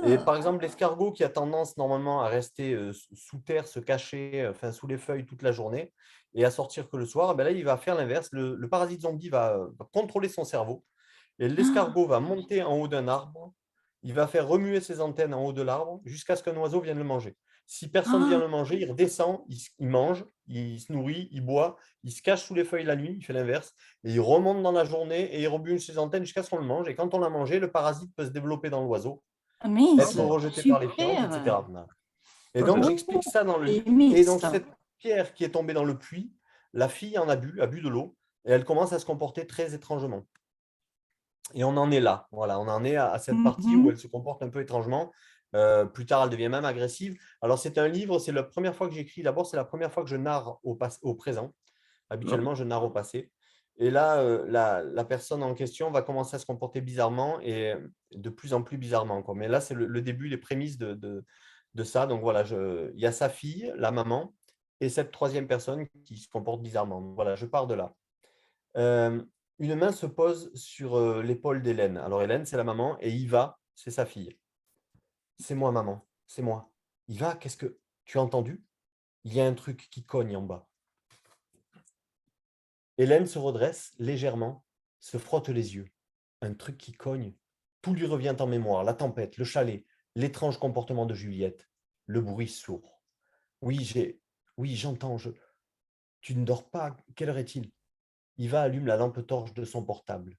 Et Ah. par exemple, l'escargot qui a tendance normalement à rester sous terre, se cacher, enfin sous les feuilles toute la journée et à sortir que le soir, ben là, il va faire l'inverse. Le parasite zombie va contrôler son cerveau et Ah. l'escargot va monter en haut d'un arbre. Il va faire remuer ses antennes en haut de l'arbre jusqu'à ce qu'un oiseau vienne le manger. Si personne vient Ah. le manger, il redescend, il mange, il se nourrit, il boit, il se cache sous les feuilles la nuit, il fait l'inverse, et il remonte dans la journée et il rebute ses antennes jusqu'à ce qu'on le mange. Et quand on l'a mangé, le parasite peut se développer dans l'oiseau, Ah mince, être rejeté par les plantes, super. etc. Et ok. donc, Oh, j'explique ça dans le j'ai livre. aimé Et donc, ça. cette pierre qui est tombée dans le puits, la fille en a bu de l'eau, et elle commence à se comporter très étrangement. Et on en est là. Voilà, on en est à cette partie où Mhm. elle se comporte un peu étrangement. Plus tard, elle devient même agressive. Alors, c'est un livre, c'est la première fois que j'écris. D'abord, c'est la première fois que je narre au présent. Ok. Habituellement, je narre au passé. Et là, la personne en question va commencer à se comporter bizarrement et de plus en plus bizarrement, quoi. Mais là, c'est le début, les prémices de ça. Donc voilà, il y a sa fille, la maman, et cette troisième personne qui se comporte bizarrement. Donc, voilà, je pars de là. Euh, une main se pose sur l'épaule d'Hélène. Alors Hélène, c'est la maman, et Iva, c'est sa fille. C'est moi, maman, c'est moi. Iva, qu'est-ce que... Tu as entendu? Il y a un truc qui cogne en bas. Hélène se redresse légèrement, se frotte les yeux. Un truc qui cogne. Tout lui revient en mémoire. La tempête, le chalet, l'étrange comportement de Juliette, le bruit sourd. Oui, Oui, j'entends. Tu ne dors pas. Quelle heure est-il? Iva allume la lampe torche de son portable.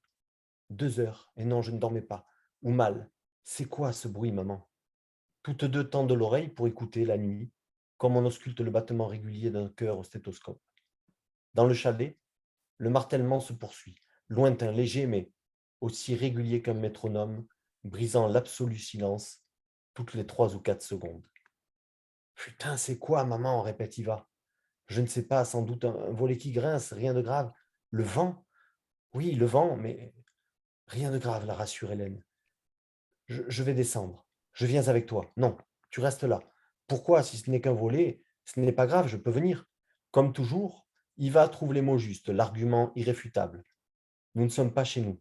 2 heures. Et non, je ne dormais pas. Ou mal. C'est quoi ce bruit, maman? Toutes deux tendent l'oreille pour écouter la nuit, comme on ausculte le battement régulier d'un cœur au stéthoscope. Dans le chalet, le martèlement se poursuit, lointain, léger, mais aussi régulier qu'un métronome, brisant l'absolu silence toutes les 3 ou 4 secondes. Putain, c'est quoi, maman? Répète Iva. Je ne sais pas, sans doute un volet qui grince, rien de grave. Le vent? Oui, le vent, mais rien de grave, la rassure Hélène. Je vais descendre. Je viens avec toi. Non, tu restes là. Pourquoi, si ce n'est qu'un volet, ce n'est pas grave, je peux venir. Comme toujours, Iva trouve les mots justes, l'argument irréfutable. Nous ne sommes pas chez nous,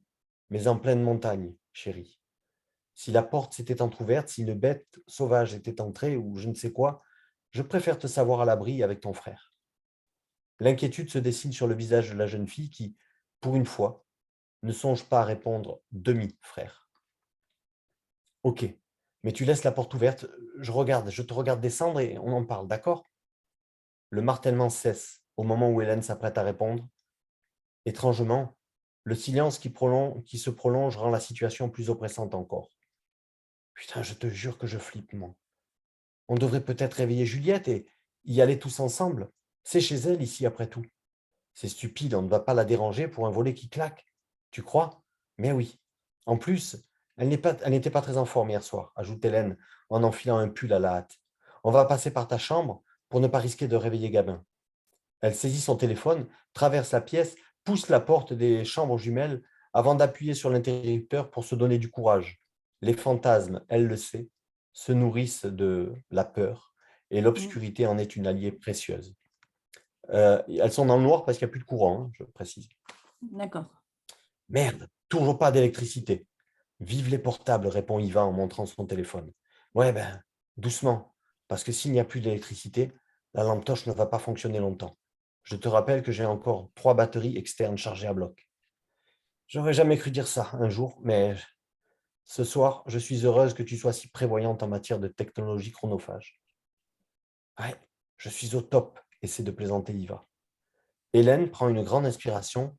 mais en pleine montagne, chérie. Si la porte s'était entr'ouverte, si une bête sauvage était entrée ou je ne sais quoi, je préfère te savoir à l'abri avec ton frère. L'inquiétude se dessine sur le visage de la jeune fille qui, pour une fois, ne songe pas à répondre demi-frère. Ok, mais tu laisses la porte ouverte, je te regarde descendre et on en parle, d'accord? Le martèlement cesse au moment où Hélène s'apprête à répondre. Étrangement, le silence qui se prolonge rend la situation plus oppressante encore. Putain, je te jure que je flippe, moi. On devrait peut-être réveiller Juliette et y aller tous ensemble. C'est chez elle ici, après tout. C'est stupide, on ne va pas la déranger pour un volet qui claque. Tu crois? Mais oui. En plus, elle n'était pas très en forme hier soir, ajoute Hélène en enfilant un pull à la hâte. On va passer par ta chambre pour ne pas risquer de réveiller Gabin. Elle saisit son téléphone, traverse la pièce, pousse la porte des chambres jumelles avant d'appuyer sur l'interrupteur pour se donner du courage. Les fantasmes, elle le sait, se nourrissent de la peur et l'obscurité en est une alliée précieuse. Elles sont dans le noir parce qu'il n'y a plus de courant, hein, je précise. D'accord. Merde, toujours pas d'électricité. Vive les portables, répond Iva en montrant son téléphone. Ouais, ben, doucement, parce que s'il n'y a plus d'électricité, la lampe torche ne va pas fonctionner longtemps. Je te rappelle que j'ai encore 3 batteries externes chargées à bloc. J'aurais jamais cru dire ça un jour, mais ce soir, je suis heureuse que tu sois si prévoyante en matière de technologie chronophage. Ouais, je suis au top, essaie de plaisanter Iva. Hélène prend une grande inspiration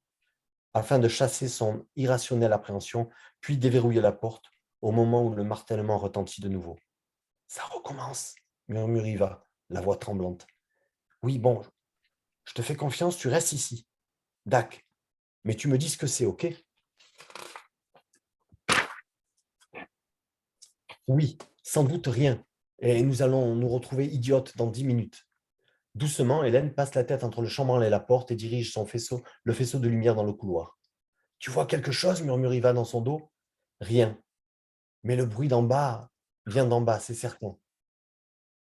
afin de chasser son irrationnelle appréhension, puis déverrouiller la porte au moment où le martèlement retentit de nouveau. Ça recommence, murmure Iva, la voix tremblante. Oui, bon, je te fais confiance, tu restes ici. Dac, mais tu me dis ce que c'est, ok? Oui, sans doute rien, et nous allons nous retrouver idiotes dans 10 minutes. Doucement, Hélène passe la tête entre le chambranle et la porte et dirige le faisceau de lumière dans le couloir. Tu vois quelque chose, murmure Iva dans son dos. Rien, mais le bruit d'en bas vient d'en bas, c'est certain.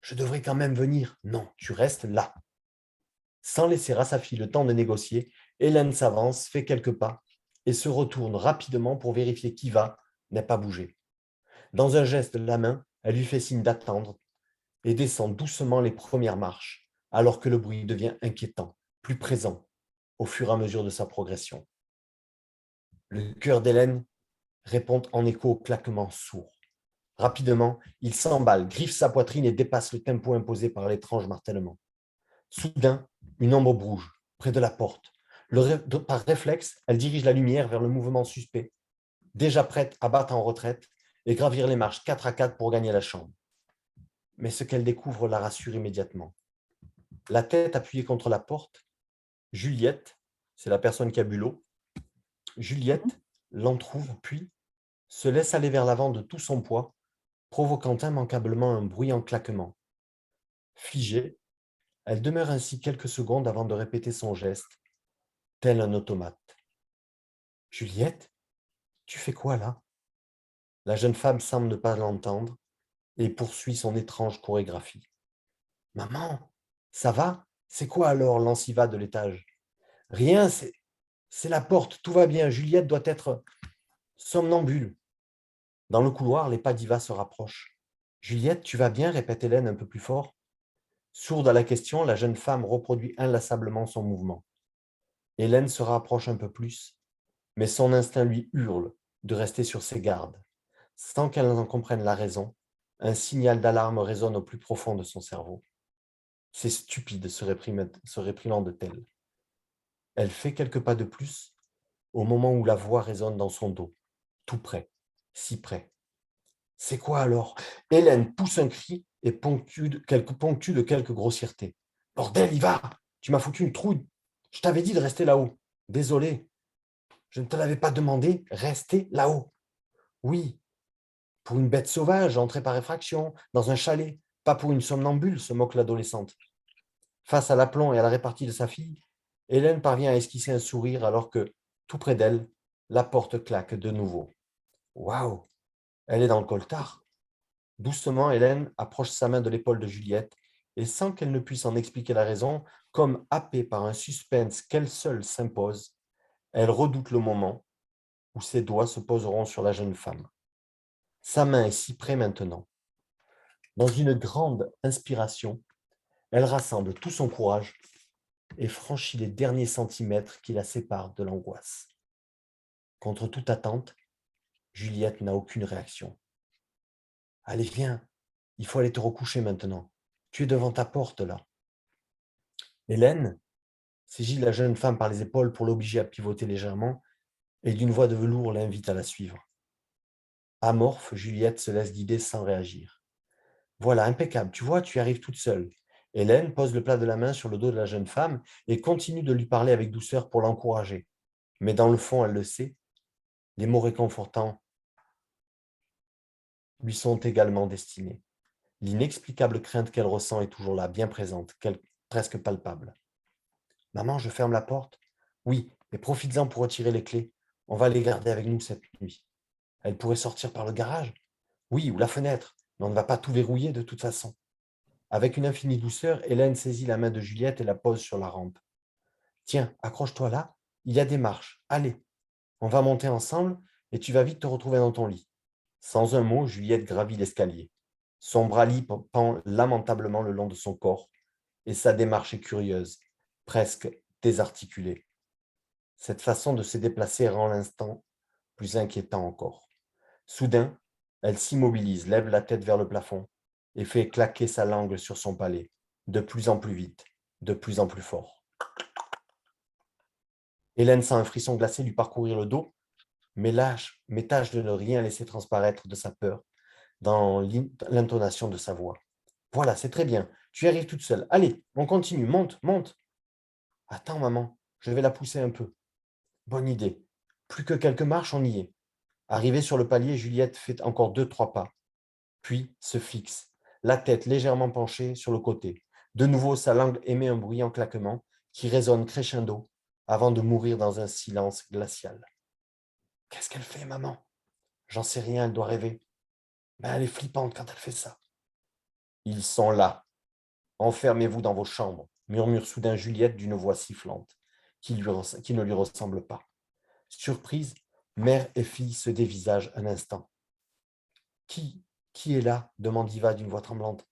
Je devrais quand même venir. Non, tu restes là. Sans laisser à sa fille le temps de négocier, Hélène s'avance, fait quelques pas et se retourne rapidement pour vérifier qu'Iva n'a pas bougé. Dans un geste de la main, elle lui fait signe d'attendre et descend doucement les premières marches, alors que le bruit devient inquiétant, plus présent, au fur et à mesure de sa progression. Le cœur d'Hélène répond en écho au claquement sourd. Rapidement, il s'emballe, griffe sa poitrine et dépasse le tempo imposé par l'étrange martèlement. Soudain, une ombre bouge, près de la porte. Par réflexe, elle dirige la lumière vers le mouvement suspect, déjà prête à battre en retraite et gravir les marches 4 à 4 pour gagner la chambre. Mais ce qu'elle découvre la rassure immédiatement. La tête appuyée contre la porte, Juliette, c'est la personne qui a bu l'eau, Juliette l'entr'ouvre puis se laisse aller vers l'avant de tout son poids, provoquant immanquablement un bruyant claquement. Figée, elle demeure ainsi quelques secondes avant de répéter son geste, tel un automate. « Juliette, tu fais quoi là ?» La jeune femme semble ne pas l'entendre et poursuit son étrange chorégraphie. « Maman, ça va? C'est quoi alors? » lance Iva de l'étage. « Rien, c'est la porte, tout va bien. Juliette doit être somnambule. » Dans le couloir, les pas d'Iva se rapprochent. « Juliette, tu vas bien? » répète Hélène un peu plus fort. Sourde à la question, la jeune femme reproduit inlassablement son mouvement. Hélène se rapproche un peu plus, mais son instinct lui hurle de rester sur ses gardes. Sans qu'elle en comprenne la raison, un signal d'alarme résonne au plus profond de son cerveau. C'est stupide, se réprimande-t-elle. Elle fait quelques pas de plus, au moment où la voix résonne dans son dos, tout près, si près. C'est quoi alors? Hélène pousse un cri et ponctue de quelques grossièretés. Bordel, y va! Tu m'as foutu une trouille. Je t'avais dit de rester là-haut. Désolé. Je ne te l'avais pas demandé. Rester là-haut. Oui. Pour une bête sauvage, entrée par effraction, dans un chalet. Pas pour une somnambule, se moque l'adolescente. Face à l'aplomb et à la répartie de sa fille, Hélène parvient à esquisser un sourire alors que, tout près d'elle, la porte claque de nouveau. Waouh! Elle est dans le coltard. Doucement, Hélène approche sa main de l'épaule de Juliette et sans qu'elle ne puisse en expliquer la raison, comme happée par un suspense qu'elle seule s'impose, elle redoute le moment où ses doigts se poseront sur la jeune femme. Sa main est si près maintenant. Dans une grande inspiration, elle rassemble tout son courage et franchit les derniers centimètres qui la séparent de l'angoisse. Contre toute attente, Juliette n'a aucune réaction. « Allez, viens, il faut aller te recoucher maintenant. Tu es devant ta porte, là. » Hélène saisit la jeune femme par les épaules pour l'obliger à pivoter légèrement et d'une voix de velours l'invite à la suivre. Amorphe, Juliette se laisse guider sans réagir. Voilà, impeccable, tu vois, tu y arrives toute seule. Hélène pose le plat de la main sur le dos de la jeune femme et continue de lui parler avec douceur pour l'encourager. Mais dans le fond, elle le sait, les mots réconfortants lui sont également destinés. L'inexplicable crainte qu'elle ressent est toujours là, bien présente, presque palpable. « Maman, je ferme la porte. »« Oui, mais profites-en pour retirer les clés. On va les garder avec nous cette nuit. » »« Elle pourrait sortir par le garage. »« Oui, ou la fenêtre, mais on ne va pas tout verrouiller de toute façon. » Avec une infinie douceur, Hélène saisit la main de Juliette et la pose sur la rampe. « Tiens, accroche-toi là, il y a des marches. Allez, on va monter ensemble et tu vas vite te retrouver dans ton lit. » Sans un mot, Juliette gravit l'escalier. Son bras libre pend lamentablement le long de son corps et sa démarche est curieuse, presque désarticulée. Cette façon de se déplacer rend l'instant plus inquiétant encore. Soudain, elle s'immobilise, lève la tête vers le plafond et fait claquer sa langue sur son palais, de plus en plus vite, de plus en plus fort. Hélène sent un frisson glacé lui parcourir le dos, mais tâche de ne rien laisser transparaître de sa peur dans l'intonation de sa voix. « Voilà, c'est très bien, tu y arrives toute seule. Allez, on continue, monte, monte. »« Attends, maman, je vais la pousser un peu. » Bonne idée. Plus que quelques marches, on y est. Arrivée sur le palier, Juliette fait encore 2-3 pas, puis se fixe, la tête légèrement penchée sur le côté. De nouveau, sa langue émet un bruyant claquement qui résonne crescendo avant de mourir dans un silence glacial. « Qu'est-ce qu'elle fait, maman ? » ?»« J'en sais rien, elle doit rêver. Mais elle est flippante quand elle fait ça. »« Ils sont là. Enfermez-vous dans vos chambres, » murmure soudain Juliette d'une voix sifflante, qui ne lui ressemble pas. Surprise, mère et fille se dévisagent un instant. « Qui est là ?» demande Iva d'une voix tremblante.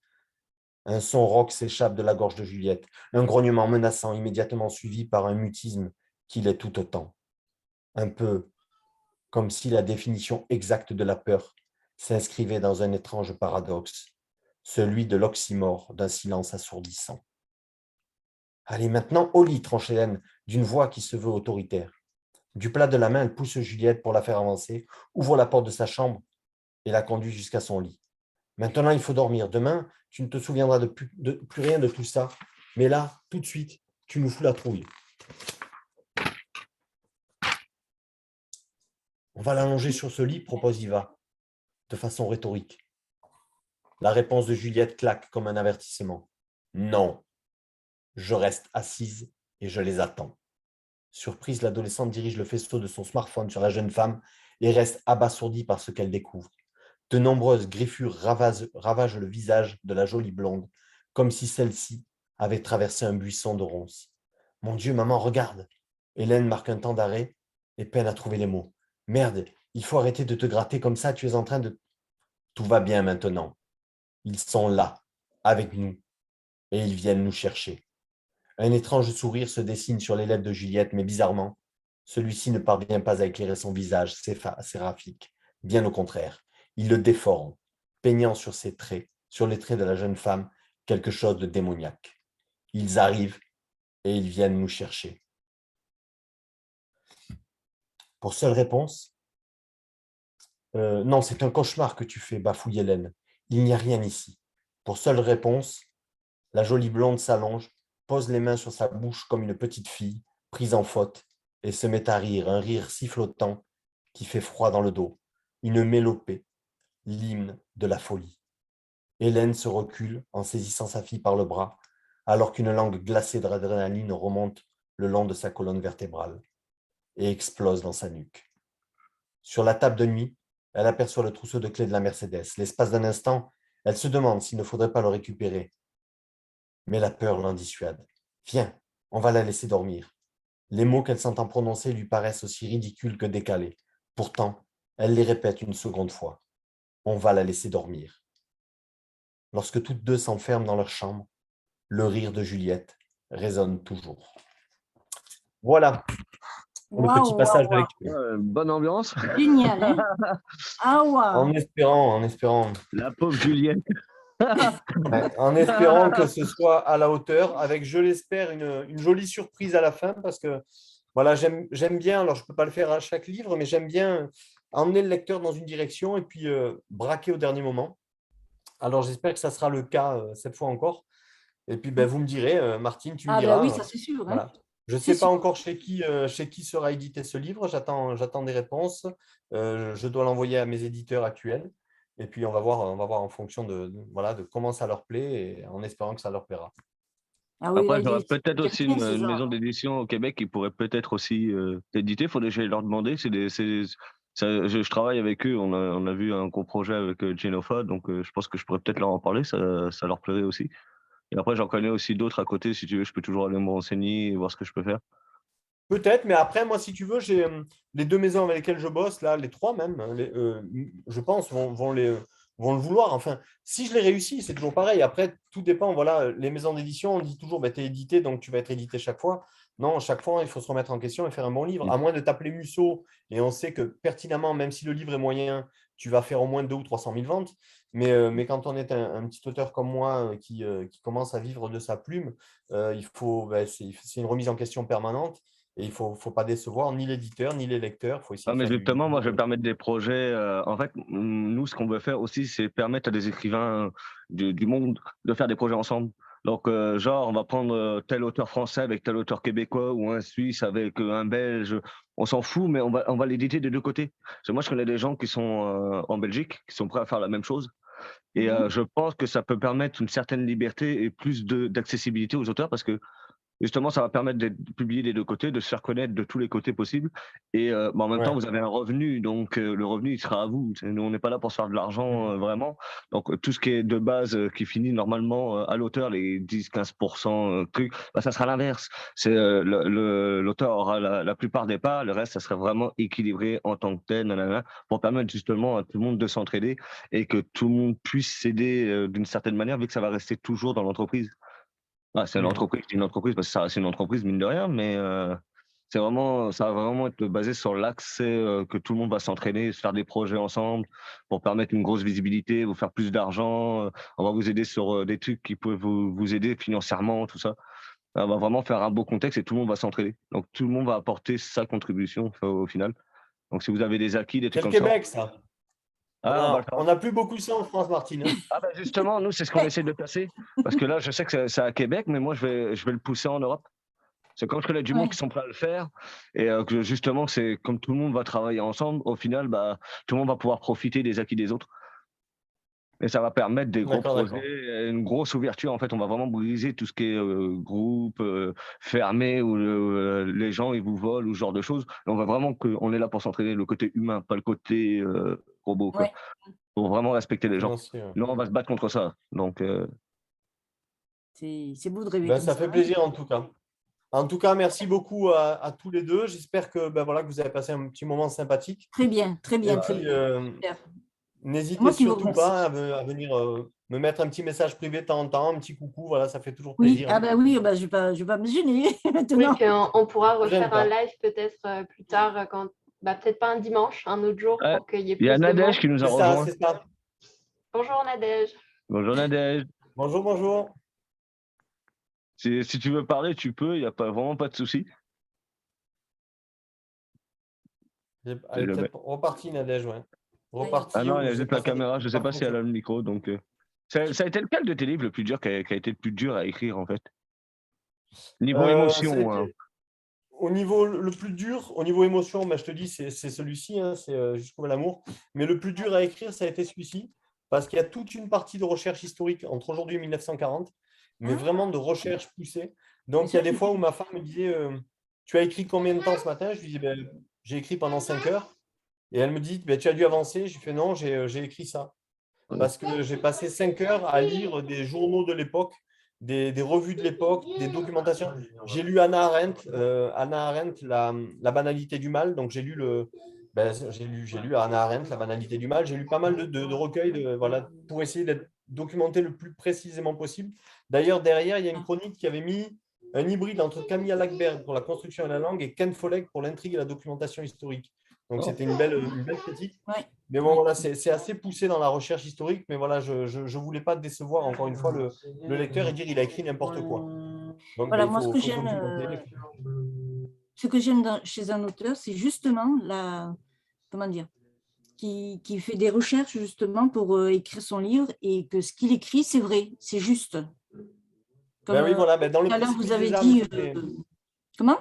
Un son rauque s'échappe de la gorge de Juliette, un grognement menaçant immédiatement suivi par un mutisme qui l'est tout autant. Un peu comme si la définition exacte de la peur s'inscrivait dans un étrange paradoxe, celui de l'oxymore d'un silence assourdissant. « Allez, maintenant au lit !» tranche Hélène d'une voix qui se veut autoritaire. Du plat de la main, elle pousse Juliette pour la faire avancer, ouvre la porte de sa chambre et la conduit jusqu'à son lit. « Maintenant, il faut dormir. Demain, tu ne te souviendras de plus rien de tout ça. Mais là, tout de suite, tu nous fous la trouille. » « On va l'allonger sur ce lit, » propose Iva, de façon rhétorique. La réponse de Juliette claque comme un avertissement. « Non, je reste assise et je les attends. » Surprise, l'adolescente dirige le faisceau de son smartphone sur la jeune femme et reste abasourdie par ce qu'elle découvre. De nombreuses griffures ravagent le visage de la jolie blonde, comme si celle-ci avait traversé un buisson de ronces. « Mon Dieu, maman, regarde !» Hélène marque un temps d'arrêt et peine à trouver les mots. « Merde, il faut arrêter de te gratter comme ça, tu es en train de… » « Tout va bien maintenant. Ils sont là, avec nous, et ils viennent nous chercher. » Un étrange sourire se dessine sur les lèvres de Juliette, mais bizarrement, celui-ci ne parvient pas à éclairer son visage séraphique. Bien au contraire, il le déforme, peignant sur les traits de la jeune femme, quelque chose de démoniaque. Ils arrivent et ils viennent nous chercher. Pour seule réponse, non, c'est un cauchemar que tu fais, bafouille Hélène. Il n'y a rien ici. Pour seule réponse, la jolie blonde s'allonge, pose les mains sur sa bouche comme une petite fille, prise en faute, et se met à rire, un rire sifflotant qui fait froid dans le dos, une mélopée, l'hymne de la folie. Hélène se recule en saisissant sa fille par le bras, alors qu'une langue glacée d'adrénaline remonte le long de sa colonne vertébrale et explose dans sa nuque. Sur la table de nuit, elle aperçoit le trousseau de clés de la Mercedes. L'espace d'un instant, Elle se demande s'il ne faudrait pas le récupérer. Mais la peur l'en dissuade. Viens, on va la laisser dormir. Les mots qu'elle s'entend prononcer lui paraissent aussi ridicules que décalés. Pourtant, elle les répète une seconde fois. On va la laisser dormir. Lorsque toutes deux s'enferment dans leur chambre, le rire de Juliette résonne toujours. Voilà pour le petit Waouh, passage de waouh, lecture. Bonne ambiance. waouh. Génial, hein? Ah, En waouh. espérant, La pauvre Juliette. ouais, en espérant que ce soit à la hauteur, avec, je l'espère, une jolie surprise à la fin, parce que voilà, j'aime bien, alors je ne peux pas le faire à chaque livre, mais j'aime bien emmener le lecteur dans une direction et puis braquer au dernier moment. Alors j'espère que ça sera le cas cette fois encore. Et puis ben, vous me direz, Martine, tu me Ah, ben oui, diras. ça c'est sûr. Hein? Voilà. Je ne C'est sais pas sûr. encore chez qui sera édité ce livre. J'attends des réponses. Je dois l'envoyer à mes éditeurs actuels. Et puis on va voir en fonction voilà, de comment ça leur plaît et en espérant que ça leur plaira. Ah oui, là, Après, j'aurais ça peut-être veut dire aussi bien, une César. maison d'édition au Québec qui pourrait peut-être aussi t'éditer. Il faudrait que j'aille leur demander. Je travaille avec eux. On a vu un gros projet avec Genofa, donc je pense que je pourrais peut-être leur en parler. Ça leur plairait aussi. Et après, j'en connais aussi d'autres à côté. Si tu veux, je peux toujours aller me renseigner et voir ce que je peux faire. Peut-être, mais après, moi, si tu veux, j'ai les 2 maisons avec lesquelles je bosse, là, les 3 même, je pense, vont le vouloir. Enfin, si je les réussis, c'est toujours pareil. Après, tout dépend. Voilà, les maisons d'édition, on dit toujours, bah, tu es édité, donc tu vas être édité chaque fois. Non, chaque fois, il faut se remettre en question et faire un bon livre. À moins de t'appeler Musso, et on sait que pertinemment, même si le livre est moyen, tu vas faire au moins 200 ou 300 000 ventes. Mais quand on est un petit auteur comme moi qui commence à vivre de sa plume, bah, c'est une remise en question permanente. Et il ne faut pas décevoir ni l'éditeur, ni les lecteurs. Il faut essayer Ah, de mais faire du justement, moi, bon. je vais permettre des projets. En fait, nous, ce qu'on veut faire aussi, c'est permettre à des écrivains du monde de faire des projets ensemble. Donc, genre, on va prendre tel auteur français avec tel auteur québécois ou un Suisse avec un Belge. On s'en fout, mais on va l'éditer des deux côtés. Parce que moi, je connais des gens qui sont en Belgique, qui sont prêts à faire la même chose. Et je pense que ça peut permettre une certaine liberté et plus d'accessibilité aux auteurs parce que justement, ça va permettre d'être publié des deux côtés, de se faire connaître de tous les côtés possibles. Et en même temps, Ouais. vous avez un revenu, donc le revenu, il sera à vous. Nous, on n'est pas là pour se faire de l'argent vraiment. Donc, tout ce qui est de base, qui finit normalement à l'auteur, les 10-15% trucs, bah, ça sera l'inverse. C'est l'auteur aura la plupart des parts, le reste, ça serait vraiment équilibré en tant que tel, nanana, pour permettre justement à tout le monde de s'entraider et que tout le monde puisse s'aider d'une certaine manière, vu que ça va rester toujours dans l'entreprise. Ah, c'est une entreprise parce que ça reste une entreprise, mine de rien, mais ça va vraiment être basé sur l'axe que tout le monde va s'entraîner, se faire des projets ensemble pour permettre une grosse visibilité, vous faire plus d'argent. On va vous aider sur des trucs qui peuvent vous aider financièrement, tout ça. On va vraiment faire un beau contexte et tout le monde va s'entraider. Donc tout le monde va apporter sa contribution au final. Donc si vous avez des acquis, des C'est trucs le comme ça, Québec, ça. ah, on va le faire. On n'a plus beaucoup ça en France, Martine. Ah bah justement, nous, c'est ce qu'on essaie de passer. Parce que là, je sais que c'est à Québec, mais moi, je vais le pousser en Europe. C'est comme je connais du monde Ouais. qui sont prêts à le faire et que justement, c'est comme tout le monde va travailler ensemble, au final, bah, tout le monde va pouvoir profiter des acquis des autres. Et ça va permettre des gros D'accord. projets, une grosse ouverture. En fait, on va vraiment briser tout ce qui est groupe fermé où les gens ils vous volent ou ce genre de choses. Et on va vraiment qu'on est là pour s'entraîner le côté humain, pas le côté robot, quoi. Ouais. Pour vraiment respecter les gens. Non, c'est, Nous, on va se battre contre ça. Donc, C'est beau de rêver ben, comme ça ça. fait plaisir en tout cas. En tout cas, merci beaucoup à tous les deux. J'espère que, ben, voilà, que vous avez passé un petit moment sympathique. Très bien, très Et bien, très puis, bien. Super. C'est n'hésitez moi qui vous surtout remercie. pas à venir me mettre un petit message privé de temps en temps, un petit coucou. Voilà, ça fait toujours Oui, plaisir. ah ben oui, ben, je vais pas me gêner Oui, maintenant. puis on pourra Gêne refaire un pas. live peut-être plus tard, quand, bah, peut-être pas un dimanche, un autre jour ouais. pour qu'il y ait Il y a plus de Nadège monde. qui nous a C'est ça, rejoint. c'est ça. Bonjour Nadège. Bonjour Nadège. Bonjour, bonjour. Si tu veux parler, tu peux, il n'y a vraiment pas de souci. Elle C'est est le peut-être repartie, Nadège. Ouais. Repartie Ah non, il y ou a je sais juste la pas, ça caméra, je dépend sais par pas si elle fonction. a le micro. Donc, ça a été lequel de tes livres le plus dur qui a été le plus dur à écrire en fait? Niveau Ça a émotion, hein. été- Au niveau le plus dur, au niveau émotion, ben, je te dis, c'est celui-ci, hein, c'est Jusqu'au l'amour. Mais le plus dur à écrire, ça a été celui-ci, parce qu'il y a toute une partie de recherche historique entre aujourd'hui et 1940, mais vraiment de recherche poussée. Donc, il y a des fois où ma femme me disait, tu as écrit combien de temps ce matin? Je lui dis, ben, j'ai écrit pendant 5 heures. Et elle me dit, ben, tu as dû avancer. Je lui fais, non, j'ai écrit ça. parce que j'ai passé 5 heures à lire des journaux de l'époque, des revues de l'époque, des documentations. J'ai lu Hannah Arendt, la banalité du mal. Donc, j'ai lu Hannah Arendt, La banalité du mal. J'ai lu pas mal de recueils voilà, pour essayer d'être documenté le plus précisément possible. D'ailleurs, derrière, il y a une chronique qui avait mis un hybride entre Camilla Lackberg pour la construction et la langue et Ken Follett pour l'intrigue et la documentation historique. Donc, c'était une belle critique. Ouais. Mais bon, voilà, c'est assez poussé dans la recherche historique, mais voilà, je ne voulais pas décevoir encore une fois le lecteur et dire il a écrit n'importe quoi. Donc, Voilà, il moi, faut ce que j'aime chez un auteur, c'est justement comment dire, qui fait des recherches justement pour écrire son livre et que ce qu'il écrit, c'est vrai, c'est juste. Comme oui, voilà, dans le tout à l'heure, précipice vous avez des âmes, dit. Comment?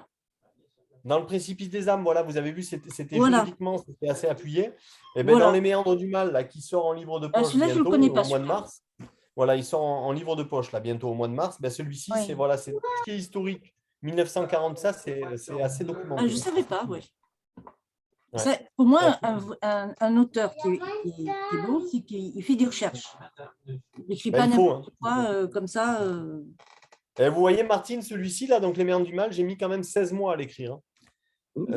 Dans le précipice des âmes, voilà, vous avez vu, c'était Voilà. juridiquement, c'était assez appuyé. Et Voilà. dans Les Méandres du Mal, là, qui sort en livre de poche Celui-là, je ne le bientôt, connais pas. au mois de mars. Voilà, il sort en livre de poche, là, bientôt au mois de mars. Celui-ci, Oui. c'est tout ce qui est historique. 1940, ça, c'est assez documenté. Je ne savais pas, oui. Ouais. Pour moi, un auteur qui est bon, c'est qu'il fait des recherches. Il n'écrit pas n'importe quoi comme ça. Et vous voyez, Martine, celui-ci, là, donc Les Méandres du Mal, j'ai mis quand même 16 mois à l'écrire.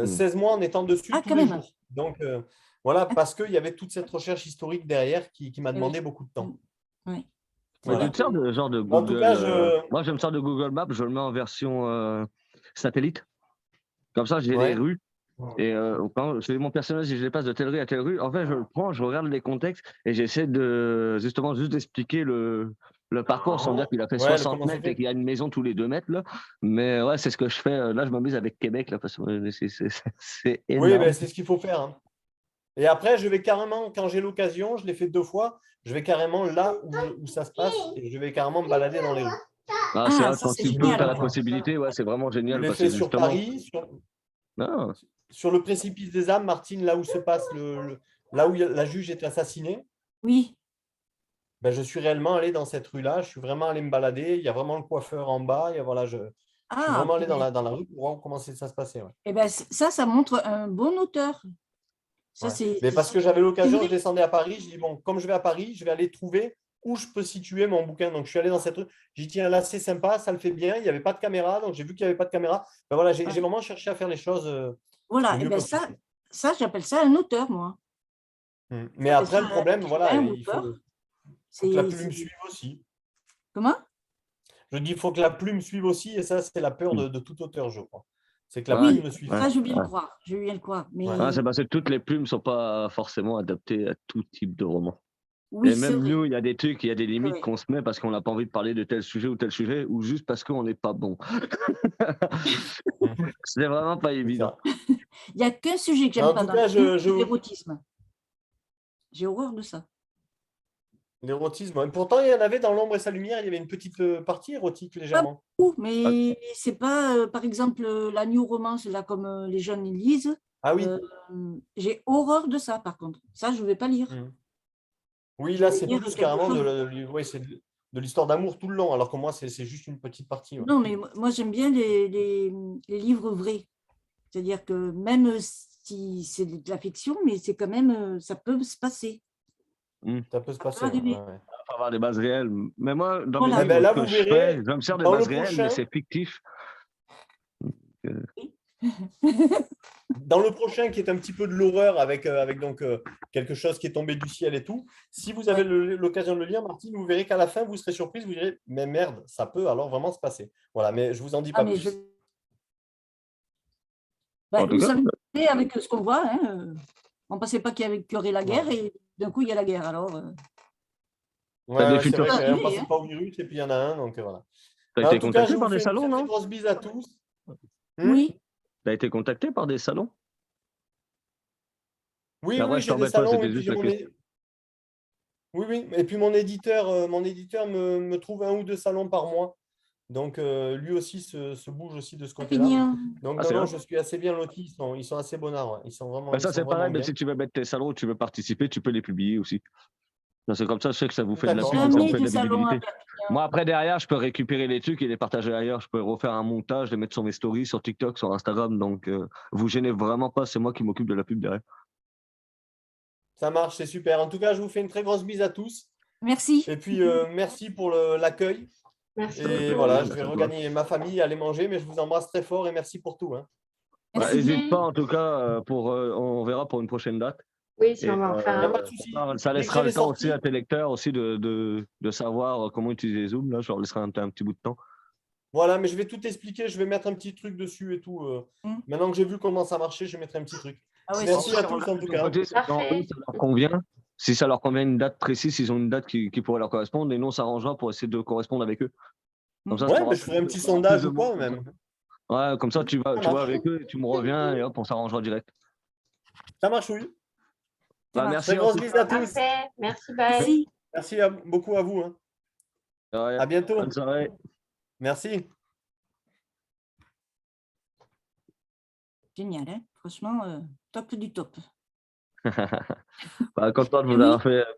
16 mois en étant dessus tous les jours. Donc, voilà, parce qu'il y avait toute cette recherche historique derrière qui m'a demandé beaucoup de temps. Oui. Voilà. Tu te sers de genre de Google. En tout cas, moi, je me sers de Google Maps, je le mets en version satellite. Comme ça, j'ai les rues. Et quand je fais mon personnage, si je les passe de telle rue à telle rue, en fait, je le prends, je regarde les contextes et j'essaie de justement juste d'expliquer le parcours sans dire qu'il a fait 60 mètres et qu'il y a une maison tous les 2 mètres. Là. Mais ouais, c'est ce que je fais. Là, je m'amuse avec Québec. Là, parce que c'est énorme. Oui, c'est ce qu'il faut faire. Hein. Et après, je vais carrément, quand j'ai l'occasion, je l'ai fait 2 fois, je vais carrément là où ça se passe et je vais carrément me balader dans les rues. C'est vrai, quand tu peux, tu as la possibilité, ouais, c'est vraiment génial. Je l'ai fait sur Paris, sur le précipice des âmes, Martine, là où se passe là où la juge est assassinée. Oui. Je suis réellement allé dans cette rue-là, je suis vraiment allé me balader. Il y a vraiment le coiffeur en bas. Voilà, je suis vraiment allé dans la rue pour voir comment ça se passait. Ouais. Et ça montre un bon auteur. Ça, Mais parce que j'avais l'occasion, je descendais à Paris, je dis bon, comme je vais à Paris, je vais aller trouver où je peux situer mon bouquin. Donc, je suis allé dans cette rue. J'ai dit, tiens, là, c'est sympa, ça le fait bien. Il n'y avait pas de caméra, donc j'ai vu qu'il n'y avait pas de caméra. Voilà, j'ai vraiment cherché à faire les choses. Voilà, et ça, j'appelle ça un auteur, moi. Mais après, le problème, voilà, il faut que la plume suive aussi. Comment? Je dis, il faut que la plume suive aussi, et ça, c'est la peur de tout auteur, je crois. C'est que la plume ne suive pas. Ça, je veux bien le croire. Mais... c'est parce que toutes les plumes ne sont pas forcément adaptées à tout type de roman. Oui, et même nous, il y a des trucs, il y a des limites qu'on se met parce qu'on n'a pas envie de parler de tel sujet, ou juste parce qu'on n'est pas bon. C'est vraiment pas évident. Il n'y a qu'un sujet que j'aime pas dans l'érotisme. J'ai horreur de ça. L'érotisme. Pourtant, il y en avait dans L'ombre et sa lumière, il y avait une petite partie érotique légèrement. Pas beaucoup, mais c'est pas, par exemple, la new romance, là, comme les jeunes ils lisent. Ah oui. J'ai horreur de ça, par contre. Ça, je ne vais pas lire. Oui, là, c'est plus carrément de l'histoire d'amour tout le long, alors que moi, c'est juste une petite partie. Ouais. Non, mais moi, j'aime bien les livres vrais. C'est-à-dire que même si c'est de la fiction, mais c'est quand même, ça peut se passer. Ça peut se passer. Il faut avoir des bases réelles. Mais moi, dans mes livres là, je me sers de bases réelles, mais c'est fictif. Dans le prochain, qui est un petit peu de l'horreur, avec donc quelque chose qui est tombé du ciel et tout, si vous avez l'occasion de le lire, Martine, vous verrez qu'à la fin, vous serez surprise, vous direz, mais merde, ça peut alors vraiment se passer. Voilà, mais je vous en dis pas plus. Vous savez, avec ce qu'on voit, on ne pensait pas qu'il y aurait la guerre, et d'un coup, il y a la guerre. Alors, c'est vrai qu'on ne pensait pas au virus, et puis il y en a un, donc voilà. Tu as été contacté par des salons, non? Une grosse bise à tous. Oui. Tu as été contacté par des salons? Oui, j'ai des salons. Oui, et puis mon éditeur me trouve 1 ou 2 salons par mois. Donc, lui aussi se bouge aussi de ce côté-là. Donc, je suis assez bien loti. Ils sont assez bonnards. Ouais. Ils sont vraiment. Ça, c'est pareil, mais si tu veux mettre tes salons, tu veux participer, tu peux les publier aussi. C'est comme ça, je sais que ça vous fait de la pub, ça vous fait de la visibilité. Moi, après, derrière, je peux récupérer les trucs et les partager ailleurs. Je peux refaire un montage, les mettre sur mes stories, sur TikTok, sur Instagram. Donc, vous gênez vraiment pas, c'est moi qui m'occupe de la pub derrière. Ça marche, c'est super. En tout cas, je vous fais une très grosse bise à tous. Merci. Et puis, merci pour l'accueil. Merci Et beaucoup. voilà, je Merci vais à toi. regagner ma famille, aller manger, mais je vous embrasse très fort et merci pour tout, hein. Bah, Merci. n'hésite pas en tout cas, on verra pour une prochaine date. Oui, si Et on va en faire Il n'y a un. pas de souci. ça Dès que laissera j'ai le les temps aussi sorties, à tes lecteurs aussi de savoir comment utiliser Zoom. Là, je leur laisserai un petit bout de temps. voilà, mais je vais tout expliquer. Je vais mettre un petit truc dessus et tout. Maintenant que j'ai vu comment ça marchait, je mettrai un petit truc. Ah ouais, Merci super. à tous en tout De ton cas. côté, si dans eux, Parfait. ça leur convient. Si ça leur convient une date précise, s'ils ont une date qui pourrait leur correspondre, et nous, on s'arrangera pour essayer de correspondre avec eux. Comme ça, Ouais, t'auras mais je ferai un petit plus sondage de ou quoi monde. même. Ouais, comme ça, tu Ça vois marche. avec eux et tu me reviens et hop, on s'arrangera direct. Ça marche, oui. Bah, marche. merci Très en grosse tout bise cas. à tous. Parfait. Merci, bye. Merci. Merci beaucoup à vous, hein. Ouais, À bientôt. bonne soirée. Merci. Génial, hein. Franchement, top du top. Bah, content de vous Oui. avoir fait